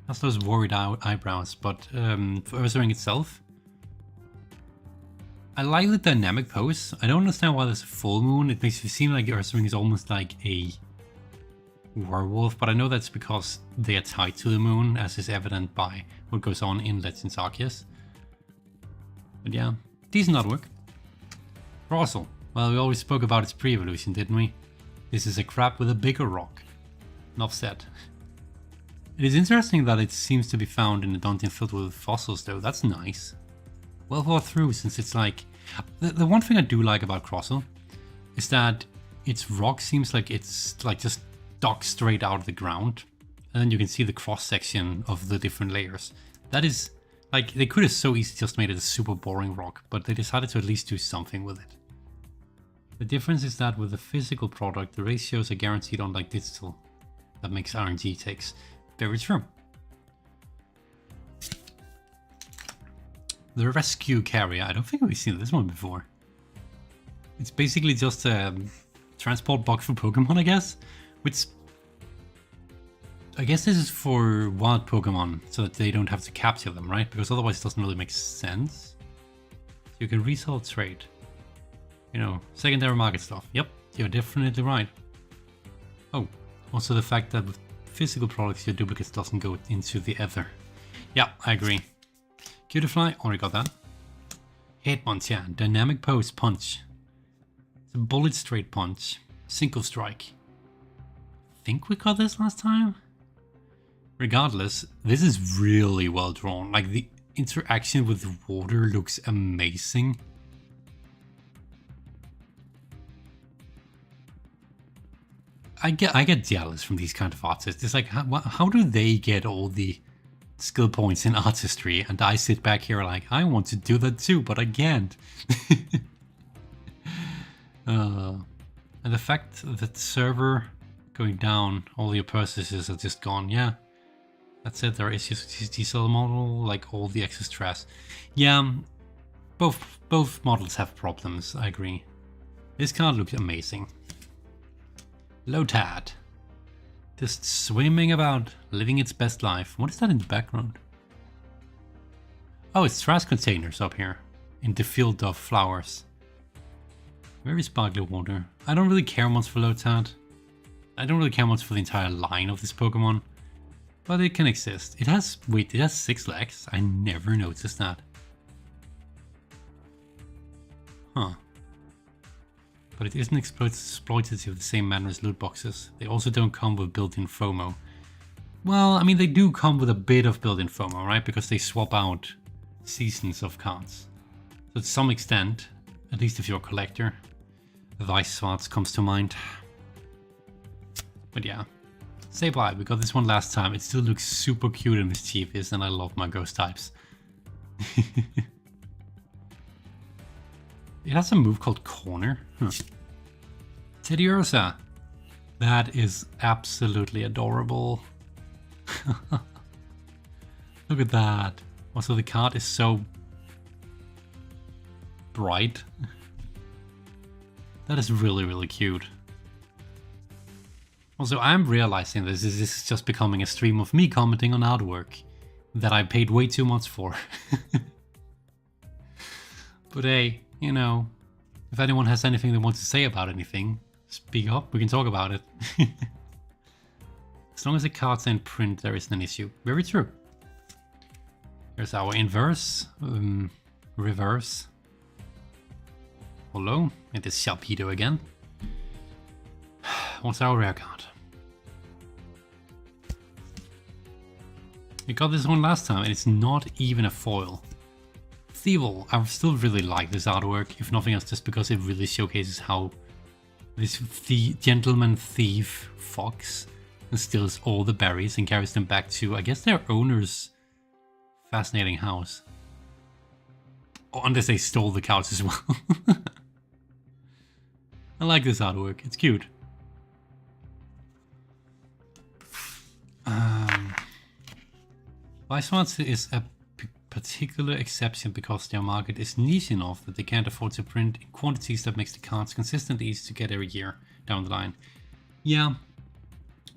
Has those worried eyebrows, but for Ursaring itself, I like the dynamic pose. I don't understand why there's a full moon. It makes it seem like Ursaring is almost like a werewolf, but I know that's because they are tied to the moon, as is evident by what goes on in Legends Arceus. But yeah, decent artwork. Fossil. Well, we always spoke about its pre-evolution, didn't we? This is a crab with a bigger rock. Enough said. It is interesting that it seems to be found in a dungeon filled with fossils, though. That's nice. Well thought through, since it's like... The one thing I do like about Crossil is that its rock seems like it's like just dug straight out of the ground. And then you can see the cross-section of the different layers. That is... Like, they could have so easily just made it a super boring rock, but they decided to at least do something with it. The difference is that with a physical product, the ratios are guaranteed, unlike digital. That makes RNG takes. Very true. The rescue carrier. I don't think we've seen this one before. It's basically just a transport box for Pokemon, I guess. Which... I guess this is for wild Pokemon, so that they don't have to capture them, right? Because otherwise it doesn't really make sense. You can resell trade. You know, secondary market stuff. Yep, you're definitely right. Oh, also the fact that with physical products your duplicates doesn't go into the ether. Yeah, I agree. Cutiefly, already got that. Hitmonchan, dynamic pose punch. It's a bullet straight punch. Single strike. I think we got this last time? Regardless, this is really well drawn. Like the interaction with the water looks amazing. I get jealous from these kind of artists. It's like, how do they get all the skill points in artistry? And I sit back here like, I want to do that too, but I can't. And the fact that server going down, all your purchases are just gone. Yeah, that's it. There are issues with his diesel model, like all the excess trash. Yeah, both models have problems. I agree. This card looks amazing. Lotad. Just swimming about, living its best life. What is that in the background? Oh, it's trash containers up here. In the field of flowers. Very sparkly water. I don't really care much for Lotad. I don't really care much for the entire line of this Pokemon. But it can exist. It has... Wait, it has 6 legs? I never noticed that. Huh. But it isn't exploitative the same manner as loot boxes. They also don't come with built-in FOMO. Well, I mean, they do come with a bit of built-in FOMO, right? Because they swap out seasons of cards. So to some extent, at least if you're a collector, Vice Swartz comes to mind. But yeah, Sableye, we got this one last time. It still looks super cute and mischievous, and I love my ghost types. It has a move called Corner. Huh. Teddiursa. That is absolutely adorable. Look at that. Also, the card is so bright. That is really, really cute. Also, I'm realizing this is just becoming a stream of me commenting on artwork that I paid way too much for. But hey, you know, If anyone has anything they want to say about anything, speak up, we can talk about it. As long as the cards are in print, there isn't an issue. Very true. Here's our inverse, reverse. Hello, it is Sharpedo again. What's our rare card? We got this one last time and it's not even a foil. Thievel, I still really like this artwork, if nothing else just because it really showcases how this gentleman thief fox steals all the berries and carries them back to, I guess, their owner's fascinating house. Oh, unless they stole the couch as well. I like this artwork, it's cute. Weisswarz is a particular exception because their market is niche enough that they can't afford to print in quantities that makes the cards consistently easy to get every year down the line. Yeah,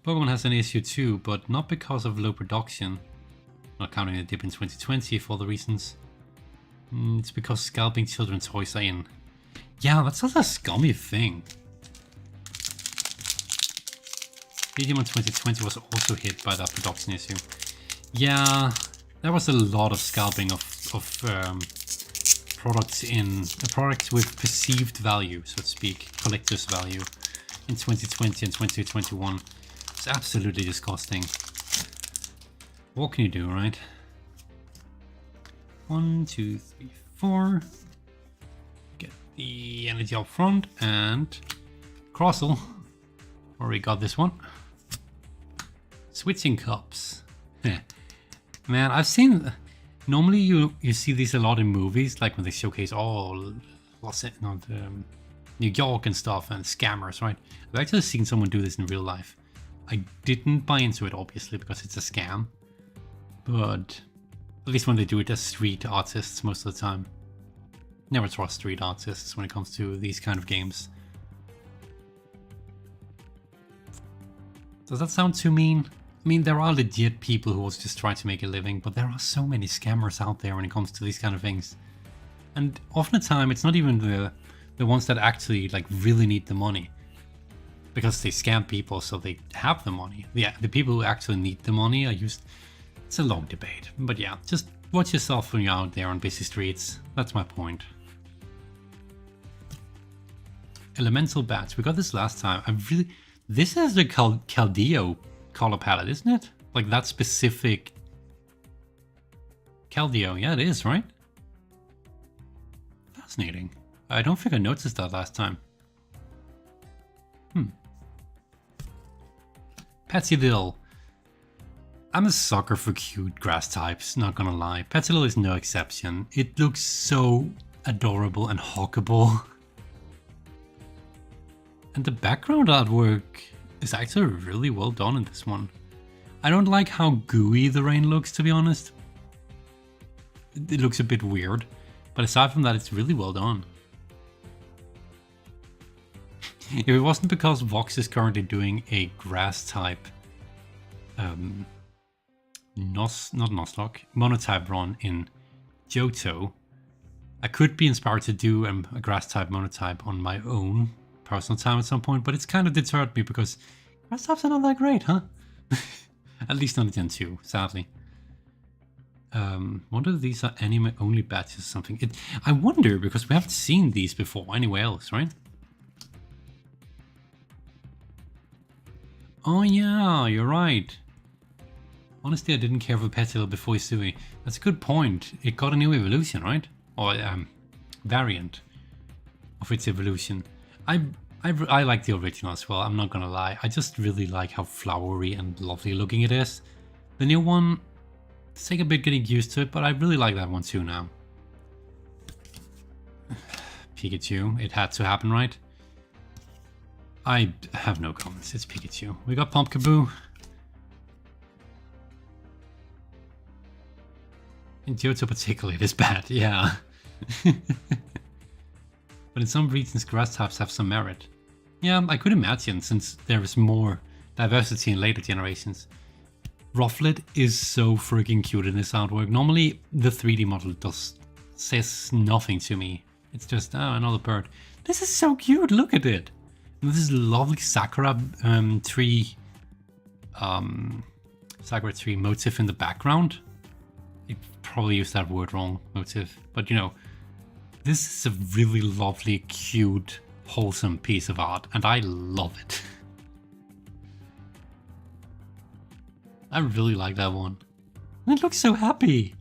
Pokemon has an issue too, but not because of low production. Not counting the dip in 2020 for the reasons. It's because scalping children's toys are in. Yeah, that's such a scummy thing. Digimon 2020 was also hit by that production issue. Yeah, there was a lot of scalping of products with perceived value, so to speak, collector's value, in 2020 and 2021. It's absolutely disgusting. What can you do, right? 1, 2, 3, 4. Get the energy up front and Crossel. Already got this one. Switching cups. Man, I've seen. Normally, you see these a lot in movies, like when they showcase New York and stuff and scammers, right? I've actually seen someone do this in real life. I didn't buy into it, obviously, because it's a scam. But at least when they do it as street artists most of the time. Never trust street artists when it comes to these kind of games. Does that sound too mean? I mean, there are legit people who will just try to make a living, but there are so many scammers out there when it comes to these kind of things. And often the time, it's not even the ones that actually like really need the money. Because they scam people so they have the money. Yeah, the people who actually need the money are used. It's a long debate. But yeah, just watch yourself when you're out there on busy streets. That's my point. Elemental bats. We got this last time. This is the Caldeo color palette, isn't it? Like that specific Caldeo. Yeah, it is, right? Fascinating. I don't think I noticed that last time. Petilil. I'm a sucker for cute grass types, not gonna lie. Petilil is no exception. It looks so adorable and hockable. And the background artwork is actually really well done in this one. I don't like how gooey the rain looks, to be honest. It looks a bit weird, but aside from that, it's really well done. If it wasn't because Vox is currently doing a grass type, monotype run in Johto, I could be inspired to do a grass type monotype on my own personal time at some point, but it's kind of deterred me because grass types are not that great, huh? At least not in Gen 2, sadly. Wonder if these are anime only batches or something. I wonder because we haven't seen these before anywhere else, right? Oh yeah, you're right. Honestly, I didn't care for Petilil before Hisui. That's a good point. It got a new evolution, right? Or variant of its evolution. I like the original as well, I'm not gonna lie. I just really like how flowery and lovely looking it is. The new one, it's take a bit getting used to it, but I really like that one too now. Pikachu, it had to happen, right? I have no comments, it's Pikachu. We got Pumpkaboo. In Johto particularly, it is bad, yeah. But in some regions, grass types have some merit. Yeah, I could imagine, since there is more diversity in later generations. Rufflet is so freaking cute in this artwork. Normally, the 3D model says nothing to me. It's just, oh, another bird. This is so cute, look at it. And this is lovely sakura tree motif in the background. I probably used that word wrong, motif. But you know, this is a really lovely, cute, wholesome piece of art, and I love it. I really like that one. And it looks so happy.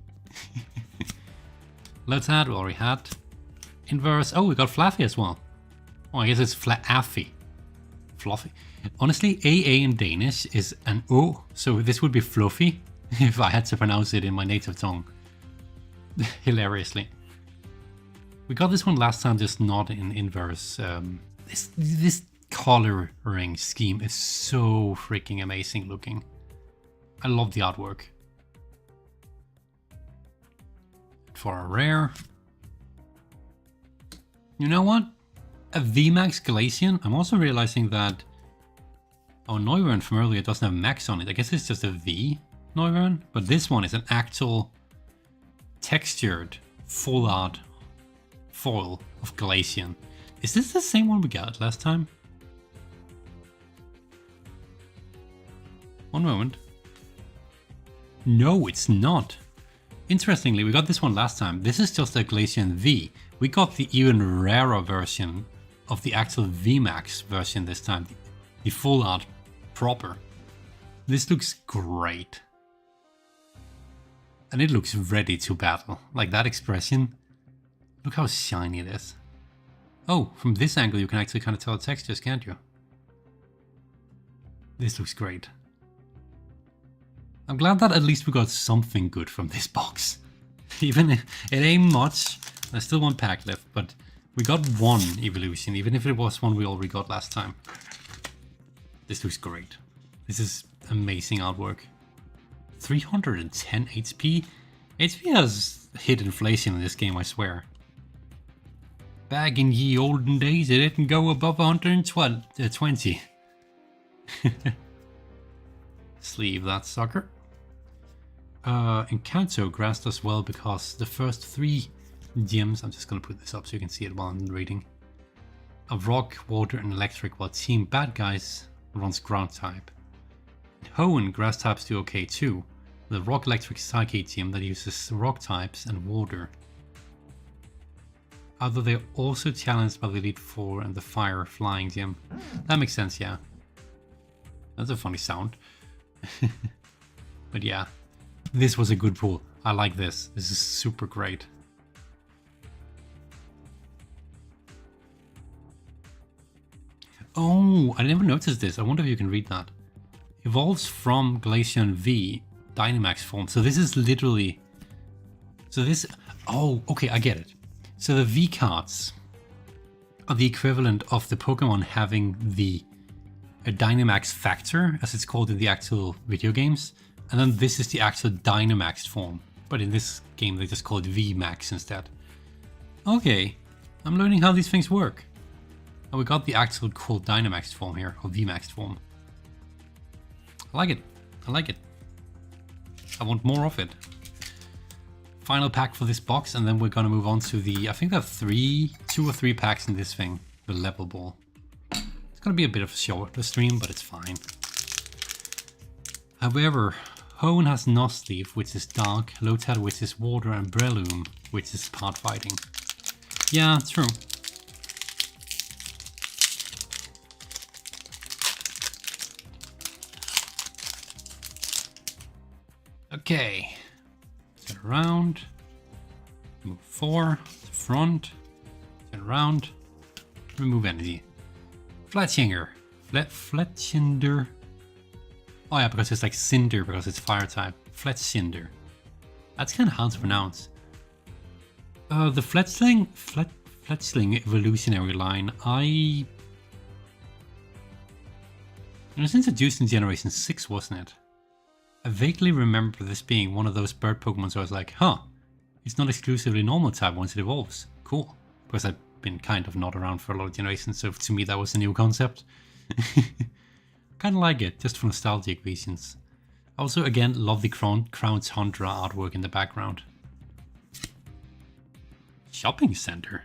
Let's add, we already had. Inverse, oh, we got Fluffy as well. Oh, I guess it's Fluffy. Fluffy. Honestly, AA in Danish is an O, so this would be Fluffy if I had to pronounce it in my native tongue. Hilariously. We got this one last time, just not in inverse. This coloring scheme is so freaking amazing looking. I love the artwork. For a rare. You know what? A VMAX Glacian. I'm also realizing that our Noivern from earlier doesn't have max on it. I guess it's just a V Noivern, but this one is an actual textured full art foil of Glacian. Is this the same one we got last time? One moment. No, it's not. Interestingly, we got this one last time. This is just a Glacian V. We got the even rarer version of the actual VMAX version this time. The full art proper. This looks great. And it looks ready to battle. Like that expression. Look how shiny it is. Oh, from this angle you can actually kind of tell the textures, can't you? This looks great. I'm glad that at least we got something good from this box. Even if it ain't much, there's still one pack left, but we got one evolution, even if it was one we already got last time. This looks great. This is amazing artwork. 310 HP? HP has hit inflation in this game, I swear. Back in ye olden days, it didn't go above 120. Sleeve that sucker. Encanto grasped us well because the first 3 gems, I'm just going to put this up so you can see it while I'm reading, of rock, water and electric, while Team Bad Guys runs ground type. Hoenn grass types do okay too, with a rock electric psyche team that uses rock types and water. Although they're also challenged by the Elite Four and the Fire Flying gym. That makes sense, yeah. That's a funny sound. But yeah, this was a good pull. I like this. This is super great. Oh, I never noticed this. I wonder if you can read that. Evolves from Glacian V Dynamax form. So this is literally... So this... Oh, okay, I get it. So the V cards are the equivalent of the Pokemon having the Dynamax factor, as it's called in the actual video games. And then this is the actual Dynamax form. But in this game, they just call it VMAX instead. Okay, I'm learning how these things work. And we got the actual cool Dynamax form here, or VMAX form. I like it. I like it. I want more of it. Final pack for this box, and then we're gonna move on to the... I think there are 2 or 3 packs in this thing, the level ball. It's gonna be a bit of a shorter stream, but it's fine. However, Hoenn has Nosleaf, which is dark, Lotad, which is water, and Breloom, which is part fighting. Yeah, true. Okay, turn around, move 4, to front, turn around, remove energy. Fletchinger, Fletchinder. Oh yeah, because it's like Cinder, because it's fire type. Fletchinder. That's kind of hard to pronounce. The Fletchling evolutionary line, it was introduced in Generation 6, wasn't it? I vaguely remember this being one of those bird Pokemon, so I was like, huh, it's not exclusively normal type once it evolves. Cool. Because I've been kind of not around for a lot of generations, so to me that was a new concept. Kind of like it, just for nostalgic reasons. Also, again, love the Crown Tundra artwork in the background. Shopping center.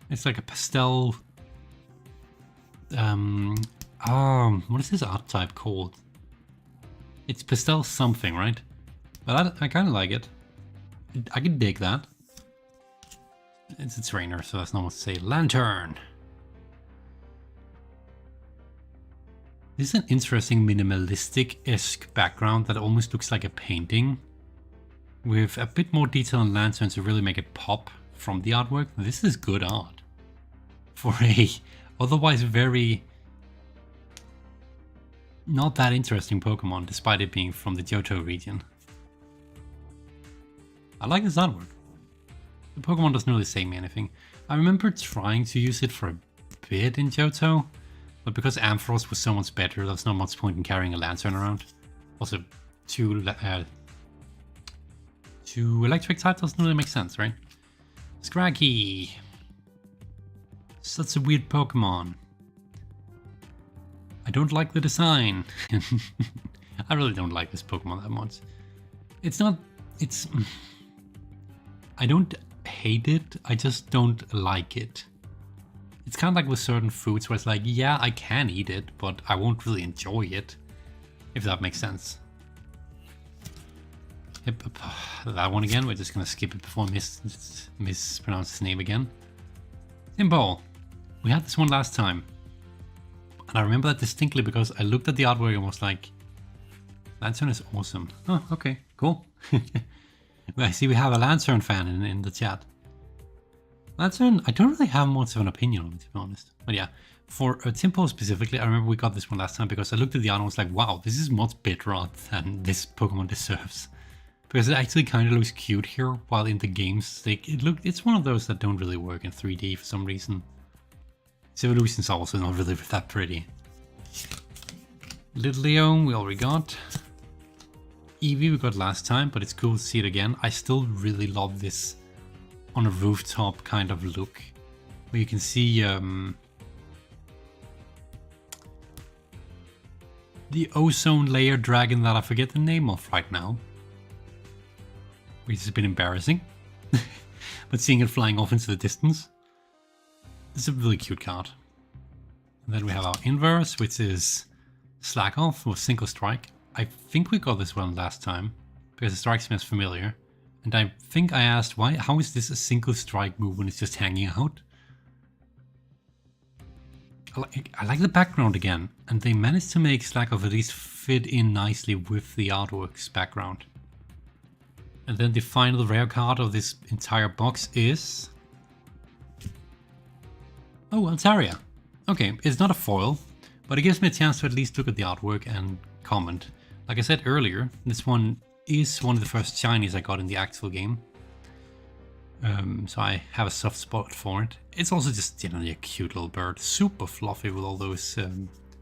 It's like a pastel. What is this art type called? It's pastel something, right? But I kind of like it. I can dig that. It's a trainer, so that's not what to say. Lantern. This is an interesting minimalistic-esque background that almost looks like a painting, with a bit more detail on Lantern to really make it pop from the artwork. This is good art for a otherwise very not that interesting Pokemon, despite it being from the Johto region. I like this artwork. The Pokemon doesn't really say me anything. I remember trying to use it for a bit in Johto, but because Ampharos was so much better, there was not much point in carrying a Lantern around. Also, two electric type doesn't really make sense, right? Scraggy. Such a weird Pokemon. I don't like the design. I really don't like this Pokemon that much. I don't hate it, I just don't like it. It's kind of like with certain foods where it's like, yeah, I can eat it, but I won't really enjoy it, if that makes sense. That one again, we're just gonna skip it before I mispronounce his name again. Timbo. We had this one last time. And I remember that distinctly because I looked at the artwork and was like, Lantern is awesome. Oh, okay, cool. I see we have a Lantern fan in the chat. Lantern, I don't really have much of an opinion on it, to be honest. But yeah, for Timpo specifically, I remember we got this one last time because I looked at the art and was like, wow, this is much better art than this Pokemon deserves. Because it actually kind of looks cute here, while in the games, it's one of those that don't really work in 3D for some reason. Its evolution's also not really that pretty. Little Leo, we already got. Eevee we got last time, but it's cool to see it again. I still really love this on a rooftop kind of look, where you can see the ozone layer dragon that I forget the name of right now, which is a bit embarrassing. But seeing it flying off into the distance, it's a really cute card. And then we have our inverse, which is Slack Off or Single Strike. I think we got this one last time, because it strikes me as familiar. And I think I asked, how is this a single strike move when it's just hanging out? I like the background again, and they managed to make Slack Off at least fit in nicely with the artwork's background. And then the final rare card of this entire box is... oh, Altaria. Okay, it's not a foil, but it gives me a chance to at least look at the artwork and comment. Like I said earlier, this one is one of the first shinies I got in the actual game. So I have a soft spot for it. It's also just generally a cute little bird. Super fluffy with all those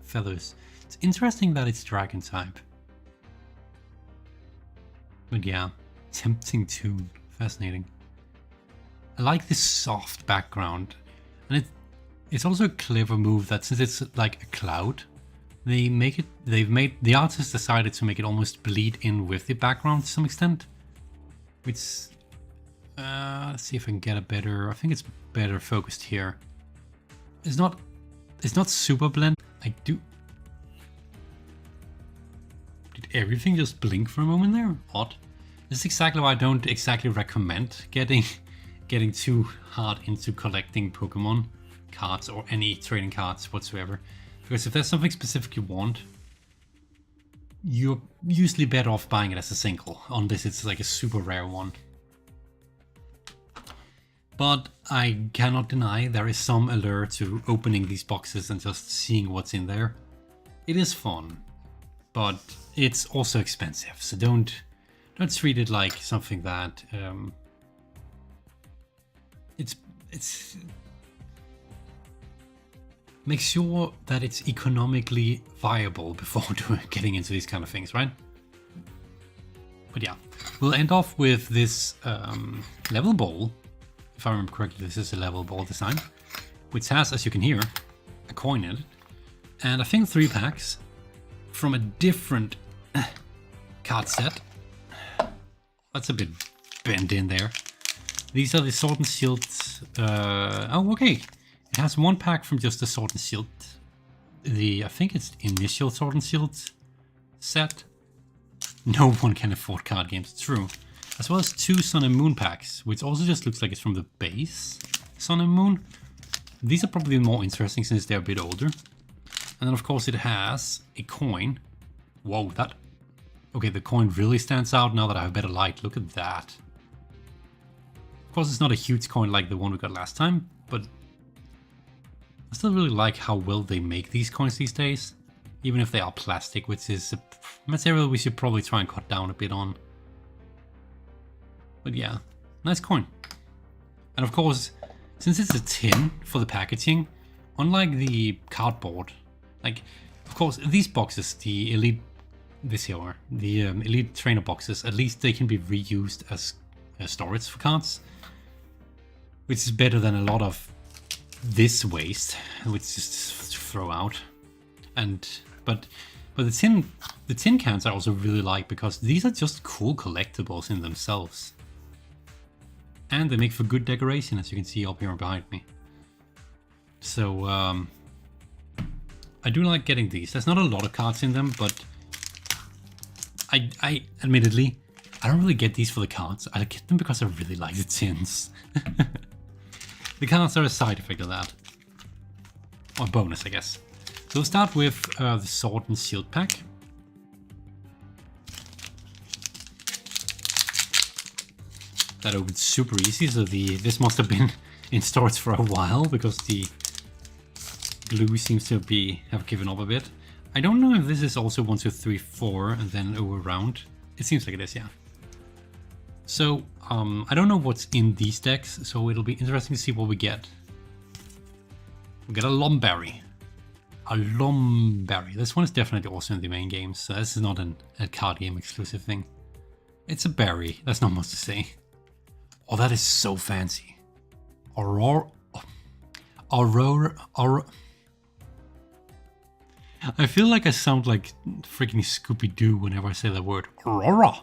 feathers. It's interesting that it's dragon type. But yeah, tempting tune. Fascinating. I like this soft background. And it's also a clever move that since it's like a cloud, the artist decided to make it almost bleed in with the background to some extent. Which, let's see if I can get a better, I think it's better focused here. It's not super blend. Did everything just blink for a moment there? Odd. This is exactly why I don't exactly recommend getting too hard into collecting Pokemon cards or any trading cards whatsoever. Because if there's something specific you want, you're usually better off buying it as a single, unless it's like a super rare one. But I cannot deny there is some allure to opening these boxes and just seeing what's in there. It is fun, but it's also expensive, so don't treat it like something that it's make sure that it's economically viable before getting into these kind of things, right? But yeah, we'll end off with this level ball. If I remember correctly, this is a level ball design, which has, as you can hear, a coin in it, and I think 3 packs from a different card set. That's a bit bent in there. These are the Sword and Shield. Oh, okay. It has one pack from just the Sword and Shield. I think it's initial Sword and Shield set. No one can afford card games, true. As well as 2 Sun and Moon packs, which also just looks like it's from the base Sun and Moon. These are probably more interesting since they're a bit older. And then of course it has a coin. Whoa, that... Okay, the coin really stands out now that I have better light. Look at that. Of course it's not a huge coin like the one we got last time, but I still really like how well they make these coins these days. Even if they are plastic, which is a material we should probably try and cut down a bit on. But yeah, nice coin. And of course, since it's a tin for the packaging, unlike the cardboard, like, of course, these boxes, the Elite, Elite Trainer boxes, at least they can be reused as storage for cards, which is better than a lot of this waste, which just throw out. But the tin cans I also really like because these are just cool collectibles in themselves. And they make for good decoration, as you can see up here behind me. So, I do like getting these. There's not a lot of cards in them, but I admittedly, I don't really get these for the cards. I get them because I really like the tins. The cards are a side effect of that. Or bonus, I guess. So we'll start with the Sword and Shield pack. That opened super easy, so this must have been in storage for a while because the glue seems to have given up a bit. I don't know if this is also 1, 2, 3, 4 and then over round. It seems like it is, yeah. So I don't know what's in these decks, so it'll be interesting to see what we get. We get a Lomberry. A Lomberry. This one is definitely also in the main games, so this is not a card game exclusive thing. It's a berry, that's not much to say. Oh, that is so fancy. Aurora. I feel like I sound like freaking Scooby-Doo whenever I say that word. Aurora.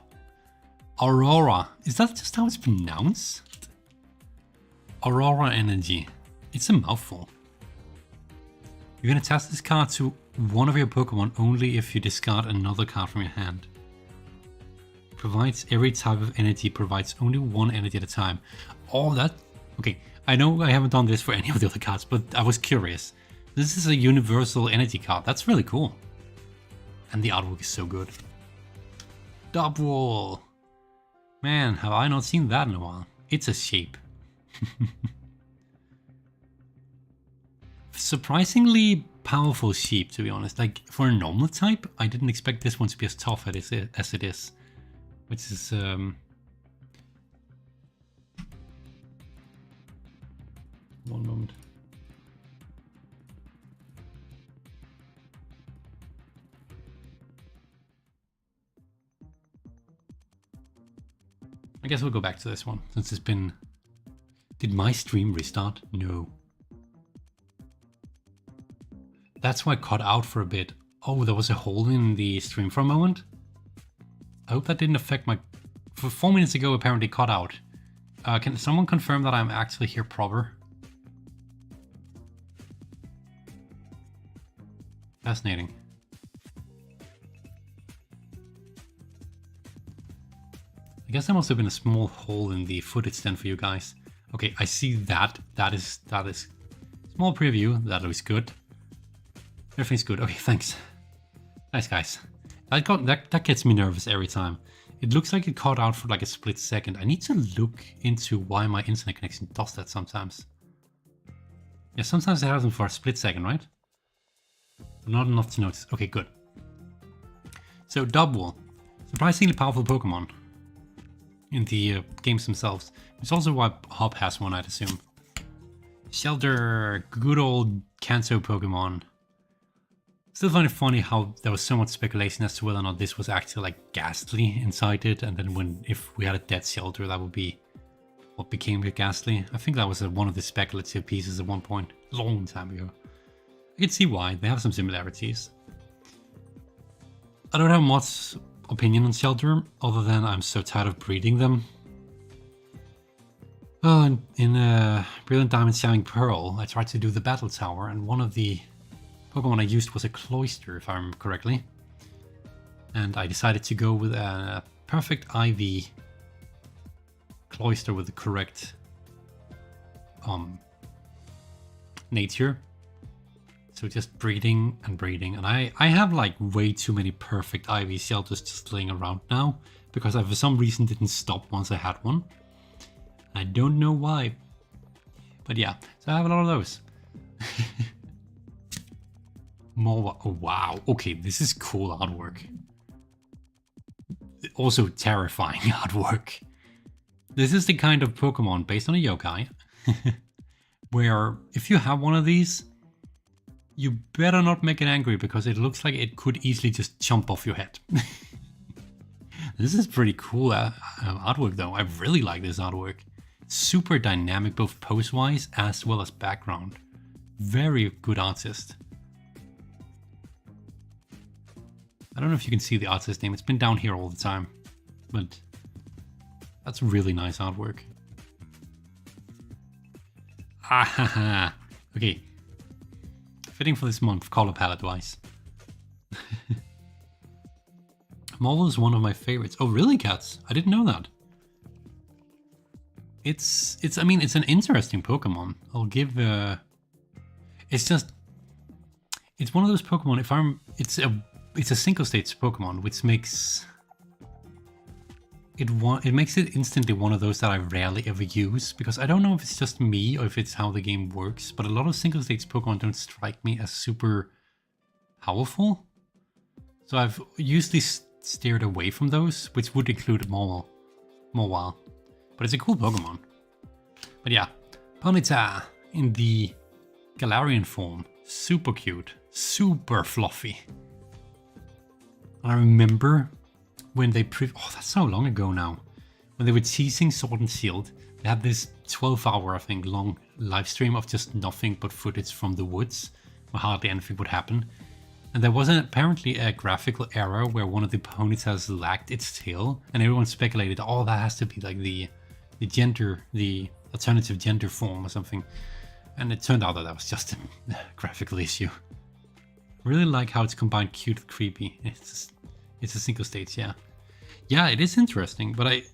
Aurora. Is that just how it's pronounced? Aurora Energy. It's a mouthful. You can attach this card to one of your Pokemon only if you discard another card from your hand. Provides every type of energy, provides only one energy at a time. Oh, that... Okay, I know I haven't done this for any of the other cards, but I was curious. This is a universal energy card. That's really cool. And the artwork is so good. Double. Man, have I not seen that in a while. It's a shape. Surprisingly powerful sheep, to be honest. Like, for a normal type, I didn't expect this one to be as tough as it is. Which is... One moment. I guess we'll go back to this one, since it's been... Did my stream restart? No. That's why I cut out for a bit. Oh, there was a hole in the stream for a moment. I hope that didn't affect my... For 4 minutes ago, apparently cut out. Can someone confirm that I'm actually here proper? Fascinating. I guess there must have been a small hole in the footage then for you guys. Okay, I see that. That is small preview. That looks good. Everything's good. Okay, thanks. Nice, guys. That gets me nervous every time. It looks like it cut out for like a split second. I need to look into why my internet connection does that sometimes. Yeah, sometimes it happens for a split second, right? Not enough to notice. Okay, good. So, Double. Surprisingly powerful Pokemon in the games themselves. It's also why Hop has one, I'd assume. Shelter, good old Kanto Pokemon. Still find it funny how there was so much speculation as to whether or not this was actually like Ghastly inside it, and then if we had a dead Shelter, that would be what became the Ghastly. I think that was one of the speculative pieces at one point, a long time ago. I can see why, they have some similarities. I don't have much opinion on Shelter, other than I'm so tired of breeding them. Oh, in Brilliant Diamond Shining Pearl, I tried to do the Battle Tower, and one of the Pokemon I used was a Cloyster, if I remember correctly. And I decided to go with a perfect IV Cloyster with the correct nature. So just breeding and breeding. And I have like way too many perfect IV shelters just laying around now, because I for some reason didn't stop once I had one. I don't know why. But yeah, so I have a lot of those. More, oh wow, okay, this is cool artwork. Also terrifying artwork. This is the kind of Pokemon based on a yokai, where if you have one of these, you better not make it angry, because it looks like it could easily just jump off your head. This is pretty cool artwork though. I really like this artwork. Super dynamic, both pose-wise as well as background. Very good artist. I don't know if you can see the artist name. It's been down here all the time, but that's really nice artwork. Ah, okay. Fitting for this month, color palette-wise. Marvel is one of my favorites. Oh, really, Cats? I didn't know that. I mean, it's an interesting Pokemon. I'll give. It's one of those Pokemon. It's a single stage Pokemon, which makes it makes it instantly one of those that I rarely ever use, because I don't know if it's just me or if it's how the game works, but a lot of single stage Pokemon don't strike me as super powerful. So I've usually steered away from those, which would include Mawile. But it's a cool Pokemon. But yeah, Ponyta in the Galarian form. Super cute, super fluffy. I remember when they oh, that's so long ago now. When they were teasing Sword and Shield, they had this 12-hour, I think, long live stream of just nothing but footage from the woods, where hardly anything would happen. And there was apparently a graphical error where one of the Ponytas lacked its tail, and everyone speculated, oh, that has to be like the alternative gender form or something. And it turned out that that was just a graphical issue. I really like how it's combined cute with creepy. It's a single stage, yeah. Yeah, it is interesting, but it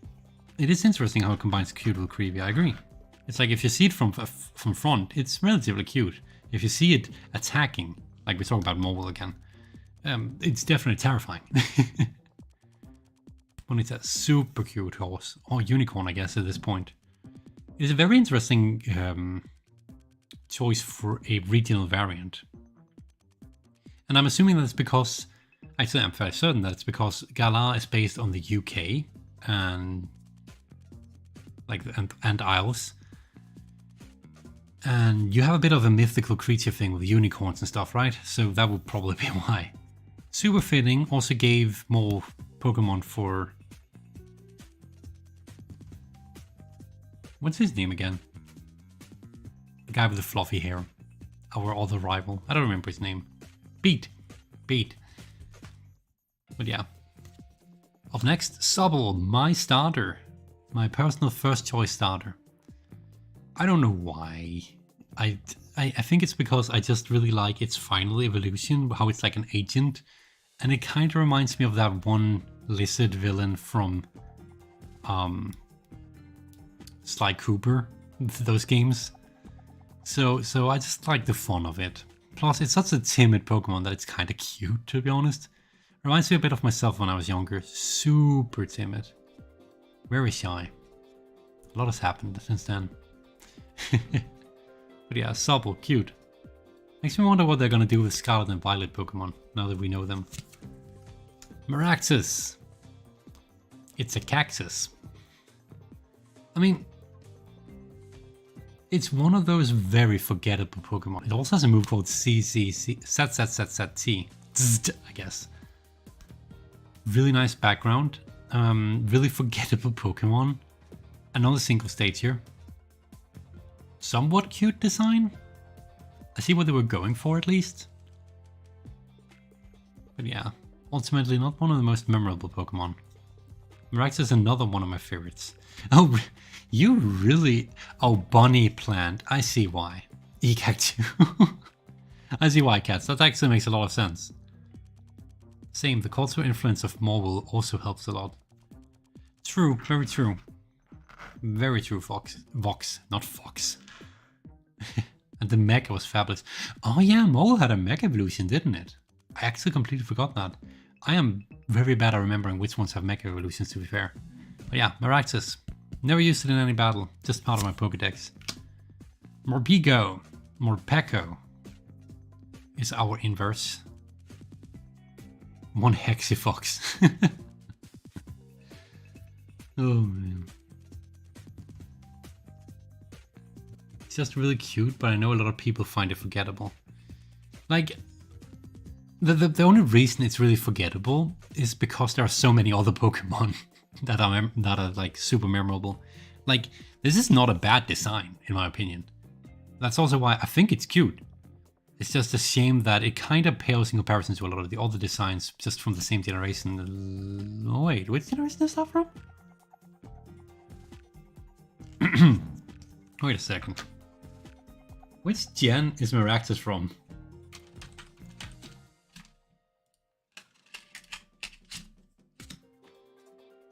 is interesting how it combines cute with creepy, I agree. It's like if you see it from front, it's relatively cute. If you see it attacking, like we talk about Mobile again, it's definitely terrifying. When it's a super cute horse, or unicorn, I guess, at this point. It's a very interesting choice for a regional variant. And I'm assuming that it's because, actually I'm fairly certain that it's because Galar is based on the UK and Isles. And you have a bit of a mythical creature thing with unicorns and stuff, right? So that would probably be why. Super fitting, also gave more Pokemon for... What's his name again? The guy with the fluffy hair. Our other rival. I don't remember his name. Beat. But yeah. Up next, Sobble, my starter. My personal first choice starter. I don't know why. I think it's because I just really like its final evolution, how it's like an agent. And it kind of reminds me of that one lizard villain from Sly Cooper, those games. So I just like the fun of it. Plus, it's such a timid Pokemon that it's kind of cute, to be honest. Reminds me a bit of myself when I was younger. Super timid. Very shy. A lot has happened since then. But yeah, Sobble, cute. Makes me wonder what they're gonna do with Scarlet and Violet Pokemon, now that we know them. Miraxus. It's a cactus. I mean, it's one of those very forgettable Pokemon. It also has a move called CCC, T, I guess. Really nice background. Really forgettable Pokemon. Another single stage here. Somewhat cute design. I see what they were going for at least. But yeah, ultimately not one of the most memorable Pokemon. Mirax is another one of my favorites. Oh, you really... Oh, bunny plant. I see why. E-cactus. I see why, cats. That actually makes a lot of sense. Same, the cultural influence of Morwell also helps a lot. True, very true. Very true, Vox. Not Fox. And the Mega was fabulous. Oh yeah, Morwell had a Mega evolution, didn't it? I actually completely forgot that. I am very bad at remembering which ones have Mega evolutions, to be fair. But yeah, Miraxis. Never used it in any battle, just part of my Pokedex. Morpeko is our inverse. One Hexifox. Oh man. It's just really cute, but I know a lot of people find it forgettable. Like, the only reason it's really forgettable is because there are so many other Pokemon that are like super memorable. Like, this is not a bad design, in my opinion. That's also why I think it's cute. It's just a shame that it kind of pales in comparison to a lot of the other designs just from the same generation. Oh wait, which generation is that from? Wait a second. Which gen is Miraxis from?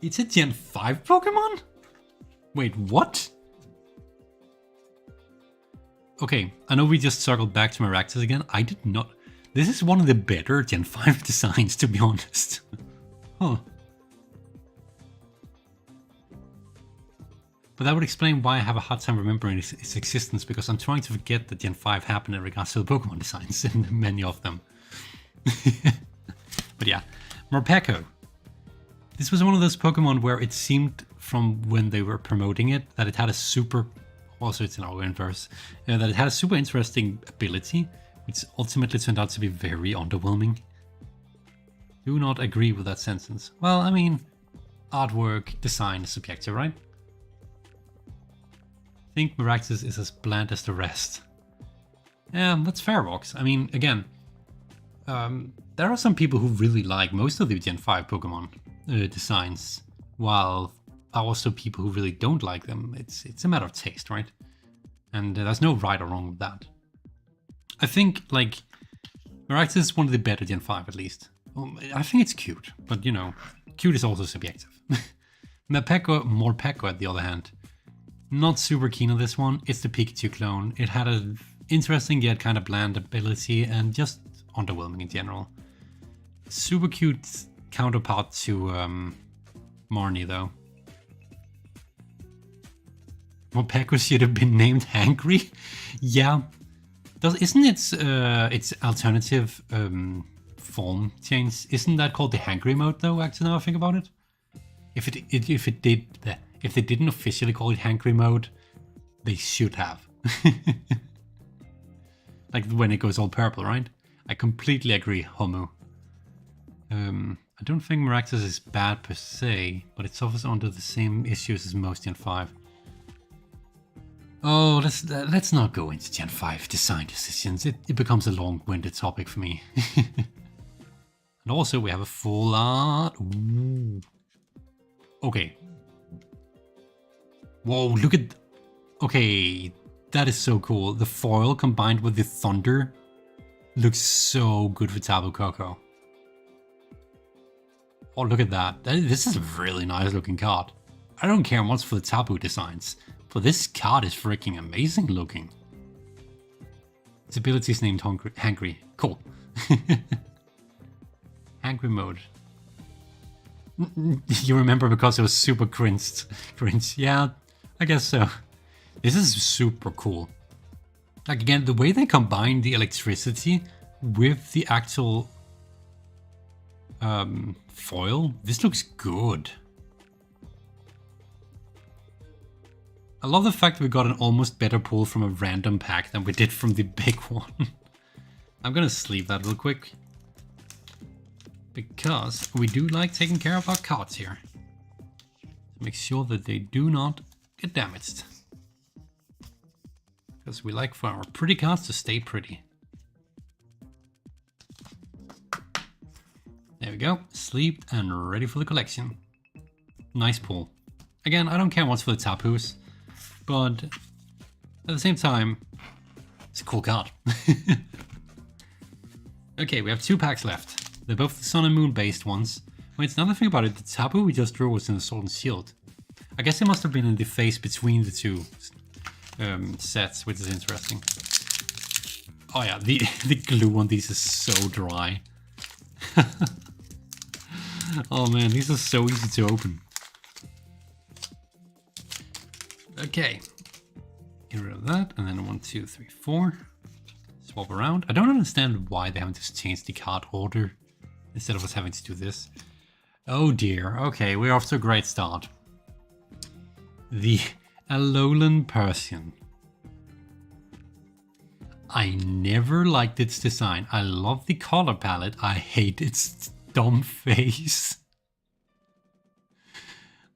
It's a Gen 5 Pokemon? Wait, what? Okay, I know we just circled back to Miraxis again. I did not... This is one of the better Gen 5 designs, to be honest. Huh. But that would explain why I have a hard time remembering its existence, because I'm trying to forget that Gen 5 happened in regards to the Pokemon designs, and many of them. But yeah, Morpeko. This was one of those Pokemon where it seemed from when they were promoting it that it had a super... Also, it's in our inverse. That it had a super interesting ability, which ultimately turned out to be very underwhelming. Do not agree with that sentence. Well, I mean, artwork, design is subjective, right? I think Miraxis is as bland as the rest. Yeah, that's fair, Vox. I mean, again, there are some people who really like most of the Gen 5 Pokemon designs, while also people who really don't like them. It's a matter of taste, right? And there's no right or wrong with that. I think, like, Miraxis is one of the better Gen 5, at least. Well, I think it's cute, but, you know, cute is also subjective. Morpeko, at the other hand, not super keen on this one. It's the Pikachu clone. It had an interesting yet kind of bland ability and just underwhelming in general. Super cute counterpart to Marnie, though. Morpeko should have been named Hangry. Yeah, isn't its alternative form change? Isn't that called the Hangry mode, though? Actually, now I think about it, if they didn't officially call it Hangry mode, they should have. Like when it goes all purple, right? I completely agree, Homo. I don't think Miraxis is bad per se, but it suffers under the same issues as most Gen 5. Oh, let's not go into Gen 5 design decisions. It becomes a long-winded topic for me. And also we have a full art. Ooh. Okay. Whoa, look at... Okay, that is so cool. The foil combined with the thunder looks so good for Tapu Koko. Oh, look at that. This is a really nice looking card. I don't care much for the Tapu designs, but this card is freaking amazing looking. Its ability is named Hangry. Cool. Hangry mode. You remember because it was super cringe. Yeah, I guess so. This is super cool. Like, again, the way they combine the electricity with the actual foil, this looks good. I love the fact that we got an almost better pull from a random pack than we did from the big one. I'm gonna sleeve that real quick, because we do like taking care of our cards here. Make sure that they do not get damaged. Because we like for our pretty cards to stay pretty. There we go, sleeved and ready for the collection. Nice pull. Again, I don't care much for the Tapus, but at the same time, it's a cool card. Okay, we have 2 packs left. They're both the Sun and Moon based ones. Wait, another thing about it, the Tapu we just drew was in the Sword and Shield. I guess it must have been in the phase between the 2 sets, which is interesting. Oh yeah, the glue on these is so dry. Oh man, these are so easy to open. Okay, get rid of that, and then 1, 2, 3, 4. Swap around. I don't understand why they haven't just changed the card order instead of us having to do this. Oh dear. Okay, we're off to a great start. The Alolan Persian. I never liked its design. I love the color palette. I hate its dumb face.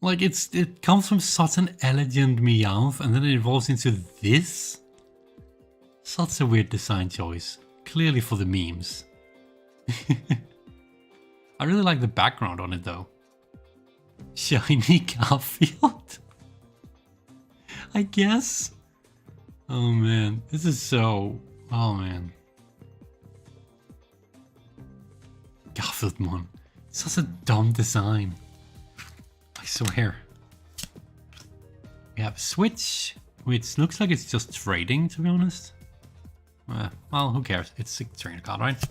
Like, it comes from such an elegant Meowth and then it evolves into this? Such a weird design choice. Clearly for the memes. I really like the background on it though. Shiny Garfield? I guess? Oh man, this is so... Oh man. Garfieldmon. Such a dumb design. I swear. We have a Switch, which looks like it's just trading, to be honest. Well, who cares? It's a trainer card, right?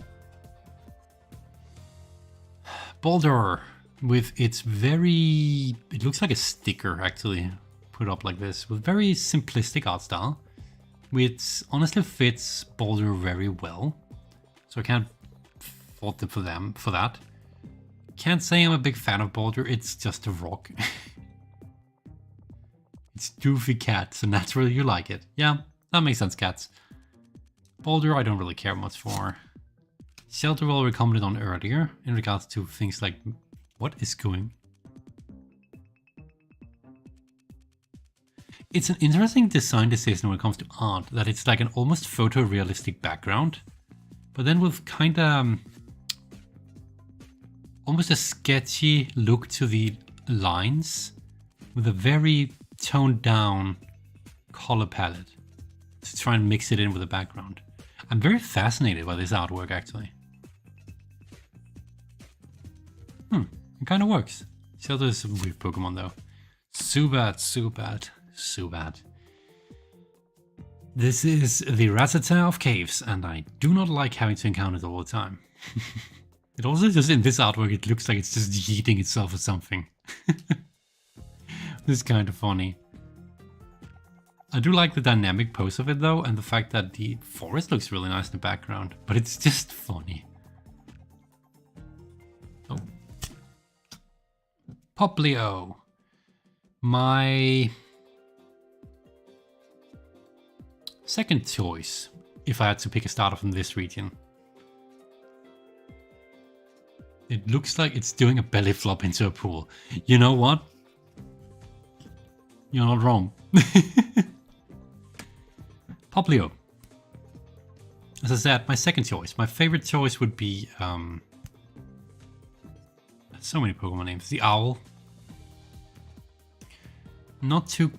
Boulder, with its very... It looks like a sticker, actually, put up like this, with very simplistic art style, which honestly fits Boulder very well. So I can't fault them for that. Can't say I'm a big fan of Boulder, it's just a rock. It's goofy cat, so naturally you like it. Yeah, that makes sense, cats. Boulder I don't really care much for. Shelter we already commented on earlier in regards to things like... What is going... It's an interesting design decision when it comes to art, that it's like an almost photorealistic background, but then with kinda... almost a sketchy look to the lines, with a very toned down color palette to try and mix it in with the background. I'm very fascinated by this artwork actually. It kind of works. Shelter is a weird Pokemon though. Subat. This is the Rattata of caves, and I do not like having to encounter it all the time. It also just in this artwork, it looks like it's just yeeting itself or something. This is kind of funny. I do like the dynamic pose of it though, and the fact that the forest looks really nice in the background, but it's just funny. Oh. Poplio. My second choice, if I had to pick a starter from this region. It looks like it's doing a belly flop into a pool. You know what? You're not wrong. Poplio. As I said, my second choice. My favorite choice would be... so many Pokemon names. The Owl. Not too...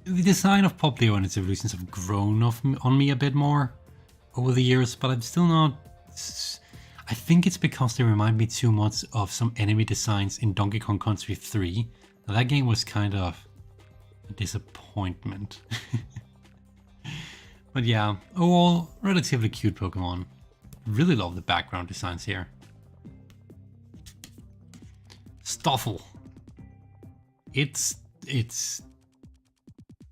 The design of Poplio and its evolutions have grown on me a bit more over the years, but I'm still not... I think it's because they remind me too much of some enemy designs in Donkey Kong Country 3. Now, that game was kind of a disappointment. But yeah, overall, relatively cute Pokemon. Really love the background designs here. Stoffel. It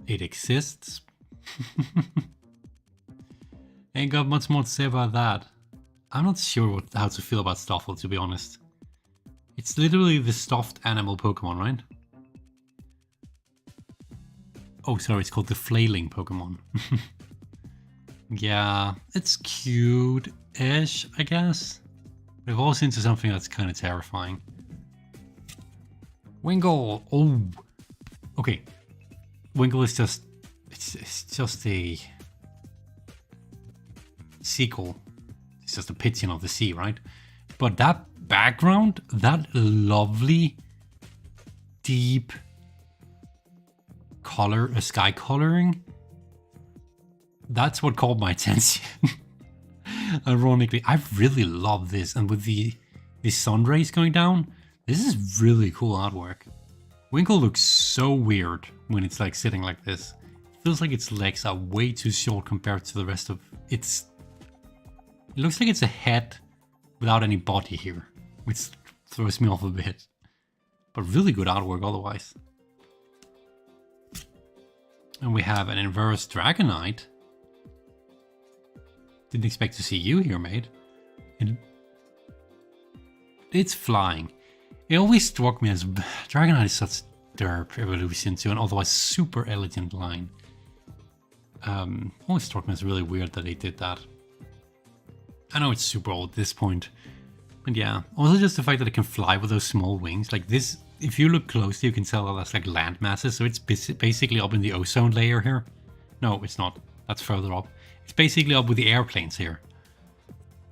exists. Ain't got much more to say about that. I'm not sure how to feel about Stoffel, to be honest. It's literally the stuffed animal Pokemon, right? Oh, sorry, it's called the flailing Pokemon. Yeah, it's cute-ish, I guess. But it evolves into something that's kind of terrifying. Wingull! Oh! Okay. Wingull is just... It's just a... sequel. It's just a pigeon of the sea, right? But that background, that lovely, deep color, sky coloring, that's what caught my attention. Ironically, I really love this, and with the sun rays going down, this is really cool artwork. Winkle looks so weird when it's like sitting like this. It feels like its legs are way too short compared to the rest of its. It looks like it's a head without any body here, which throws me off a bit. But really good artwork otherwise. And we have an inverse Dragonite. Didn't expect to see you here, mate. It's flying. It always struck me as Dragonite is such derp evolution to an otherwise super elegant line. Always struck me as really weird that they did that. I know it's super old at this point, but yeah. Also just the fact that it can fly with those small wings, like this. If you look closely, you can tell that that's like land masses. So it's basically up in the ozone layer here. No, it's not. That's further up. It's basically up with the airplanes here.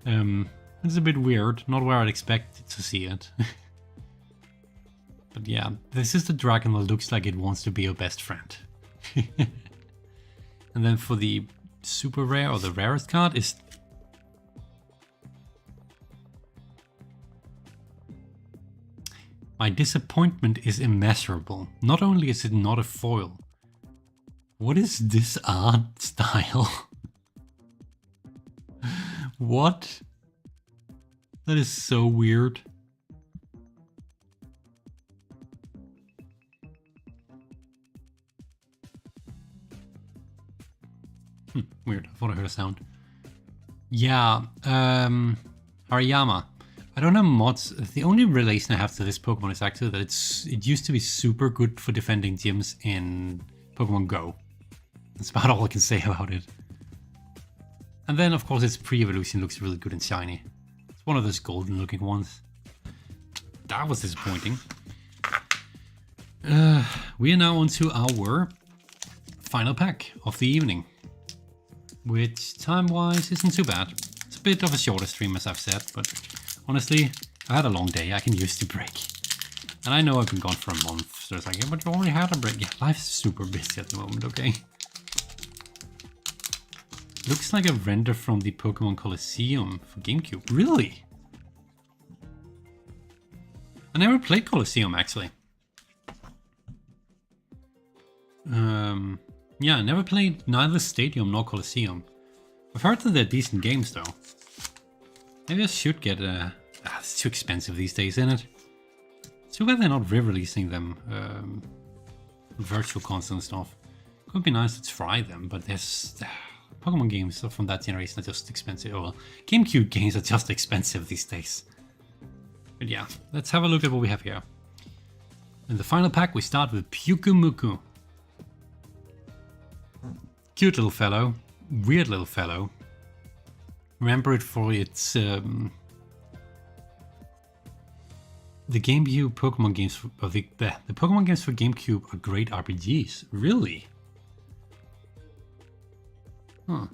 It's a bit weird. Not where I'd expect to see it. But yeah, this is the dragon that looks like it wants to be your best friend. And then for the super rare, or the rarest card, is... My disappointment is immeasurable. Not only is it not a foil. What is this art style? What? That is so weird. Weird, I thought I heard a sound. Yeah, Hariyama. I don't have mods. The only relation I have to this Pokemon is actually that it used to be super good for defending gyms in Pokemon Go. That's about all I can say about it. And then, of course, its pre-evolution looks really good and shiny. It's one of those golden-looking ones. That was disappointing. We are now on to our final pack of the evening, which time-wise isn't too bad. It's a bit of a shorter stream, as I've said, but honestly, I had a long day. I can use the break. And I know I've been gone for a month, so it's like, yeah, but you already had a break. Yeah, life's super busy at the moment, okay? Looks like a render from the Pokemon Colosseum for GameCube. Really? I never played Colosseum, actually. Yeah, I never played neither Stadium nor Colosseum. I've heard that they're decent games, though. Maybe I should get a... it's too expensive these days, isn't it? It's too bad they're not re-releasing them. Virtual console and stuff. Could be nice to try them, but there's... Pokemon games from that generation are just expensive. Oh, well, GameCube games are just expensive these days. But yeah, let's have a look at what we have here. In the final pack, we start with Pyukumuku. Cute little fellow. Weird little fellow. Remember it for its... the GameCube Pokemon games... the Pokemon games for GameCube are great RPGs. Really? Huh.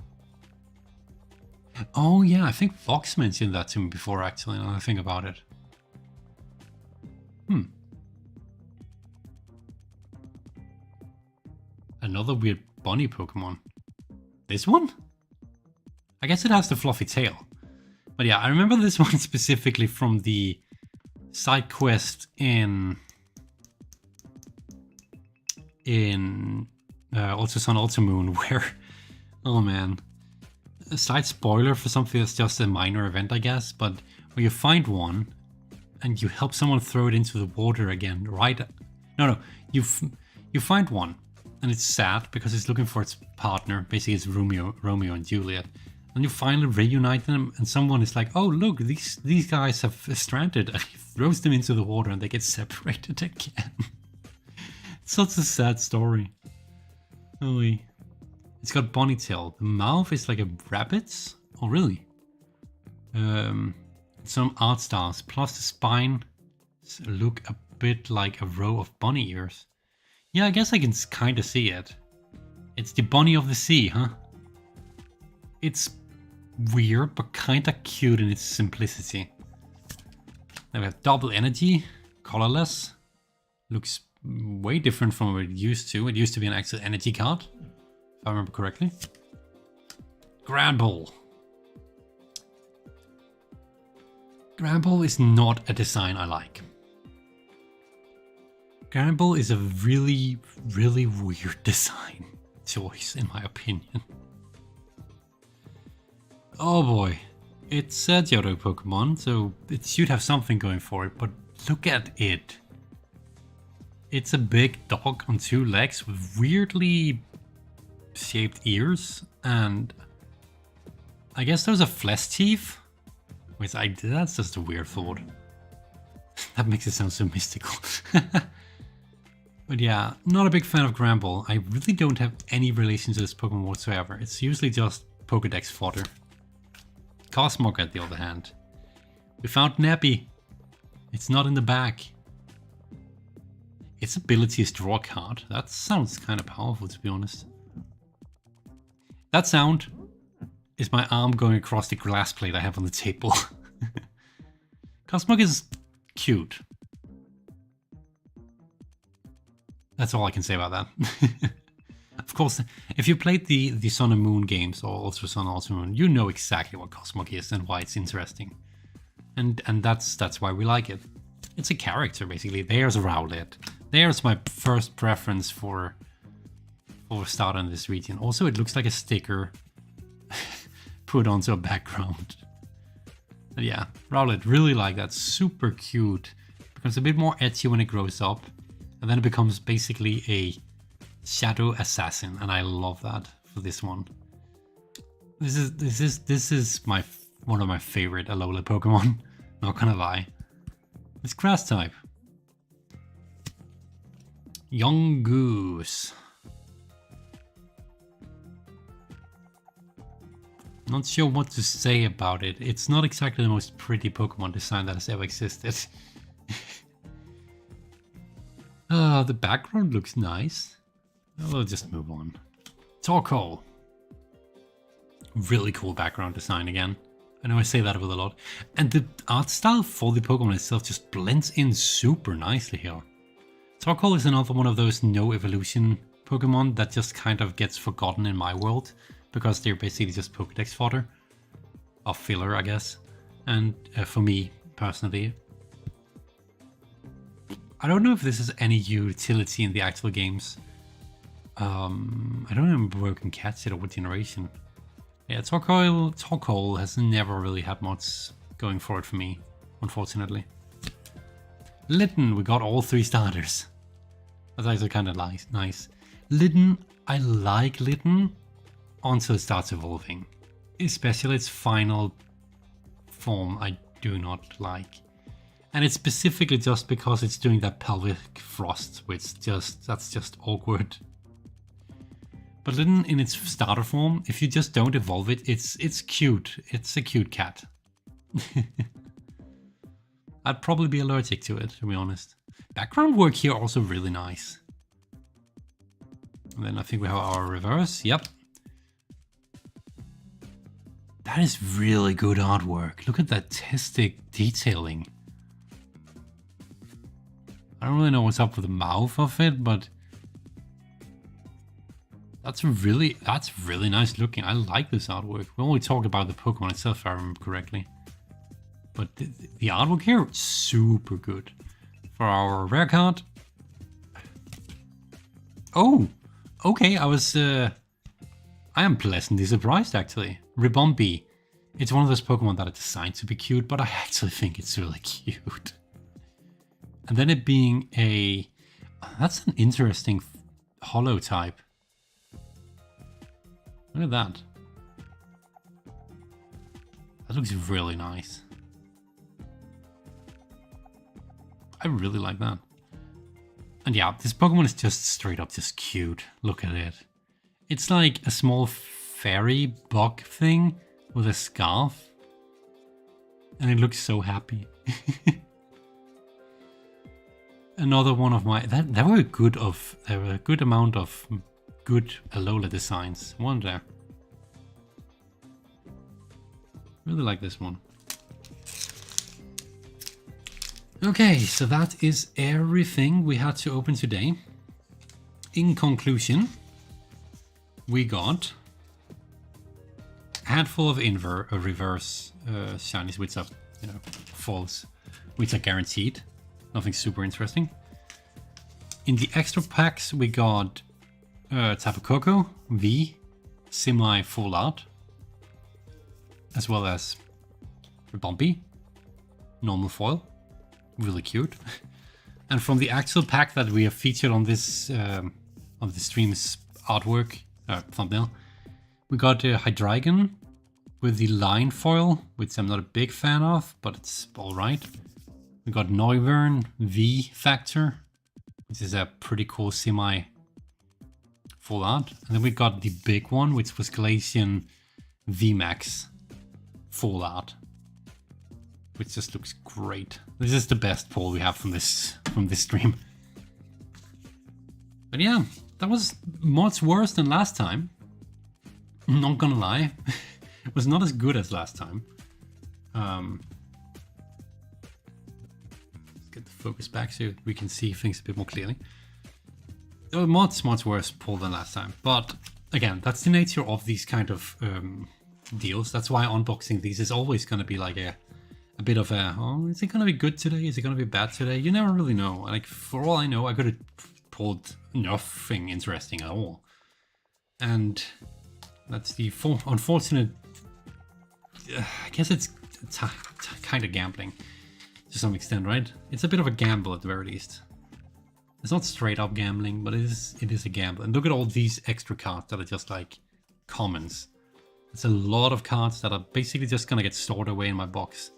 Oh yeah, I think Fox mentioned that to me before, actually, now that I think about it. Another weird bunny Pokemon. This one? I guess it has the fluffy tail. But yeah, I remember this one specifically from the side quest in Ultra Sun, Ultra Moon, where... Oh man. A slight spoiler for something that's just a minor event, I guess, but where you find one and you help someone throw it into the water again, right? No, you find one and it's sad because it's looking for its partner. Basically, it's Romeo and Juliet. And you finally reunite them and someone is like, oh look, these guys have stranded, and he throws them into the water and they get separated again. It's such a sad story. Holy. It's got bunny tail. The mouth is like a rabbit's. Oh, really? Some art styles. Plus the spine look a bit like a row of bunny ears. Yeah, I guess I can kind of see it. It's the bunny of the sea, huh? It's weird, but kind of cute in its simplicity. Then we have double energy, colorless. Looks way different from what it used to. It used to be an actual energy card, if I remember correctly. Granbull. Granbull is not a design I like. Granbull is a really, really weird design choice, in my opinion. Oh boy. It's a Johto Pokemon, so it should have something going for it, but look at it. It's a big dog on 2 legs with weirdly shaped ears, and I guess those are flesh teeth. Which that's just a weird thought. That makes it sound so mystical. But yeah, not a big fan of Granbull. I really don't have any relation to this Pokemon whatsoever. It's usually just Pokedex fodder. Cosmog, on the other hand. We found Nappy. It's not in the back. Its ability is draw a card. That sounds kind of powerful, to be honest. That sound is my arm going across the glass plate I have on the table. Cosmog is cute. That's all I can say about that. Of course, if you played the Sun and Moon games, or Ultra Sun, Ultra Moon, you know exactly what Cosmog is and why it's interesting. And that's why we like it. It's a character, basically. There's Rowlet. There's my first preference for start in this region. Also, it looks like a sticker put onto a background. But yeah, Rowlet, really like that. Super cute. Becomes a bit more edgy when it grows up. And then it becomes basically a shadow assassin, and I love that for this one. This is one of my favorite Alola Pokemon. Not gonna lie. It's grass type. Young Goose. Not sure what to say about it. It's not exactly the most pretty Pokemon design that has ever existed. The background looks nice. We'll just move on. Torkoal. Really cool background design again. I know I say that with a lot. And the art style for the Pokemon itself just blends in super nicely here. Torkoal is another one of those no evolution Pokemon that just kind of gets forgotten in my world, because they're basically just Pokedex fodder. Or filler, I guess. And for me, personally, I don't know if this has any utility in the actual games. I don't remember where we can catch it or what generation. Yeah, Torkoal has never really had much going for it for me, unfortunately. Litten, we got all 3 starters. That's actually kind of nice. Litten, I like Litten until it starts evolving. Especially its final form, I do not like. And it's specifically just because it's doing that pelvic thrust, which that's just awkward. But Litten in its starter form, if you just don't evolve it, it's cute. It's a cute cat. I'd probably be allergic to it, to be honest. Background work here also really nice. And then I think we have our reverse. Yep. That is really good artwork. Look at that artistic detailing. I don't really know what's up with the mouth of it, but that's really nice looking. I like this artwork. We only talked about the Pokemon itself, if I remember correctly. But the artwork here is super good. For our rare card. Oh, okay. I am pleasantly surprised, actually. Ribombee. It's one of those Pokemon that are designed to be cute, but I actually think it's really cute. And then it being that's an interesting holo type. Look at that. That looks really nice. I really like that. And yeah, this Pokemon is just straight up just cute. Look at it. It's like a small fairy bug thing with a scarf. And it looks so happy. Another one of my there were a good amount of good Alola designs, weren't there? Really like this one. Okay, so that is everything we had to open today. In conclusion, we got a handful of reverse shinies, which are, you know, false, which are guaranteed. Nothing super interesting. In the extra packs, we got Tapu Koko V, semi full art, as well as Bumpy, normal foil, really cute. And from the actual pack that we have featured on this stream's artwork thumbnail, we got a Hydreigon with the line foil, which I'm not a big fan of, but it's alright. We got Noivern V Factor, which is a pretty cool semi full art. And then we got the big one, which was Glacian VMAX full art, which just looks great. This is the best pull we have from this stream. But yeah, that was much worse than last time. Not gonna lie, it was not as good as last time. Let's get the focus back so we can see things a bit more clearly. It was much worse pull than last time. But again, that's the nature of these kind of deals. That's why unboxing these is always gonna be like a bit of a, oh, is it gonna be good today? Is it gonna be bad today? You never really know. Like, for all I know, I could have pulled nothing interesting at all. And that's the unfortunate, I guess it's kind of gambling to some extent, right? It's a bit of a gamble at the very least. It's not straight up gambling, but it is a gamble. And look at all these extra cards that are just like commons. It's a lot of cards that are basically just gonna get stored away in my box.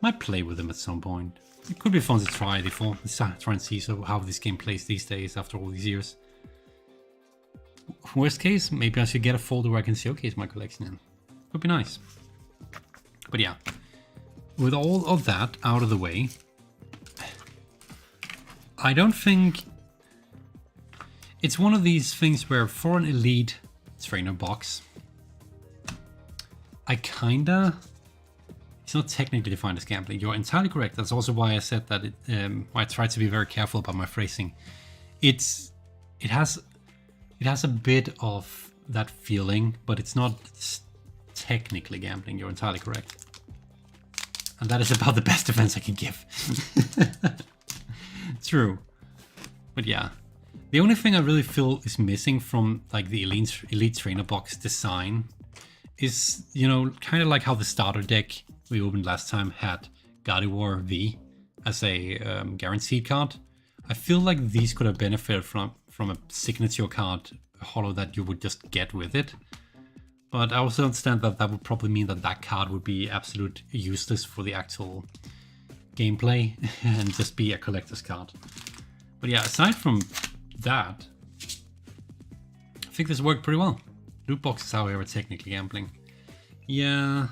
Might play with them at some point. It could be fun to try before. Try and see how this game plays these days after all these years. Worst case, maybe I should get a folder where I can showcase my collection in. Would be nice. But yeah, with all of that out of the way, I don't think it's one of these things where for an elite trainer box, I kinda, it's not technically defined as gambling. You're entirely correct. That's also why I said that I tried to be very careful about my phrasing. It has a bit of that feeling, but it's not technically gambling. You're entirely correct. And that is about the best defense I can give. True. But yeah, the only thing I really feel is missing from like the elite trainer box design is, you know, kind of like how the starter deck we opened last time had Gardevoir V as a guaranteed card. I feel like these could have benefited from a signature card holo that you would just get with it. But I also understand that that would probably mean that card would be absolute useless for the actual gameplay and just be a collector's card. But yeah, aside from that, I think this worked pretty well. Loot boxes, however, technically gambling. Yeah.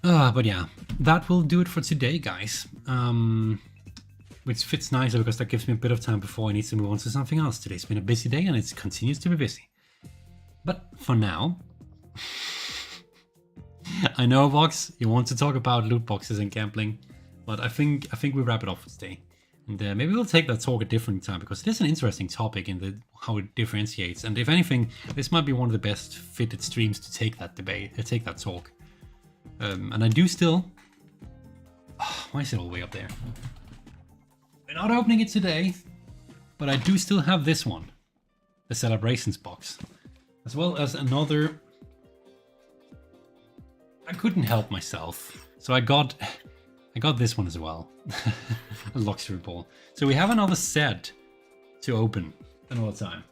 But yeah, that will do it for today, guys. Which fits nicely because that gives me a bit of time before I need to move on to something else. Today's been a busy day and it continues to be busy. But for now, I know, Vox, you want to talk about loot boxes and gambling, but I think we wrap it off for today. And maybe we'll take that talk a different time because it is an interesting topic in how it differentiates. And if anything, this might be one of the best fitted streams to take that debate, take that talk. And I do still. Oh, why is it all the way up there? We're not opening it today, but I do still have this one, the Celebrations box, as well as another. I couldn't help myself, so I got this one as well, a luxury ball. So we have another set to open another time.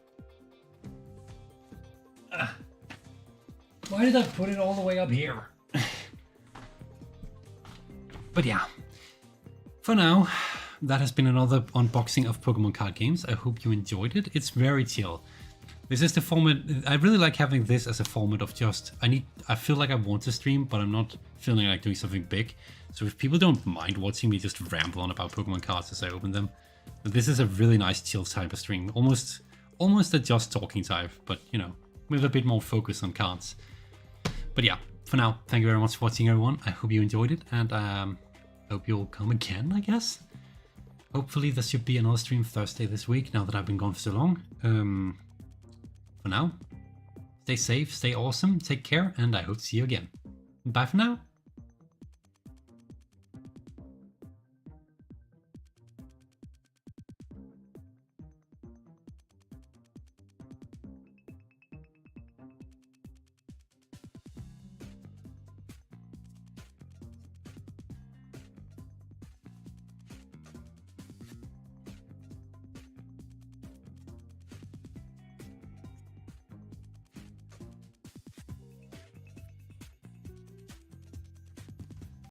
Why did I put it all the way up here? But yeah, for now, that has been another unboxing of Pokemon card games. I hope you enjoyed it. It's very chill. This is the format. I really like having this as a format of just, I feel like I want to stream, but I'm not feeling like doing something big. So if people don't mind watching me just ramble on about Pokemon cards as I open them, but this is a really nice chill type of stream. Almost a just talking type, but you know, with a bit more focus on cards. But yeah, for now, thank you very much for watching, everyone. I hope you enjoyed it, and hope you'll come again, I guess. Hopefully there should be another stream Thursday this week, now that I've been gone for so long. For now, stay safe, stay awesome, take care, and I hope to see you again. Bye for now.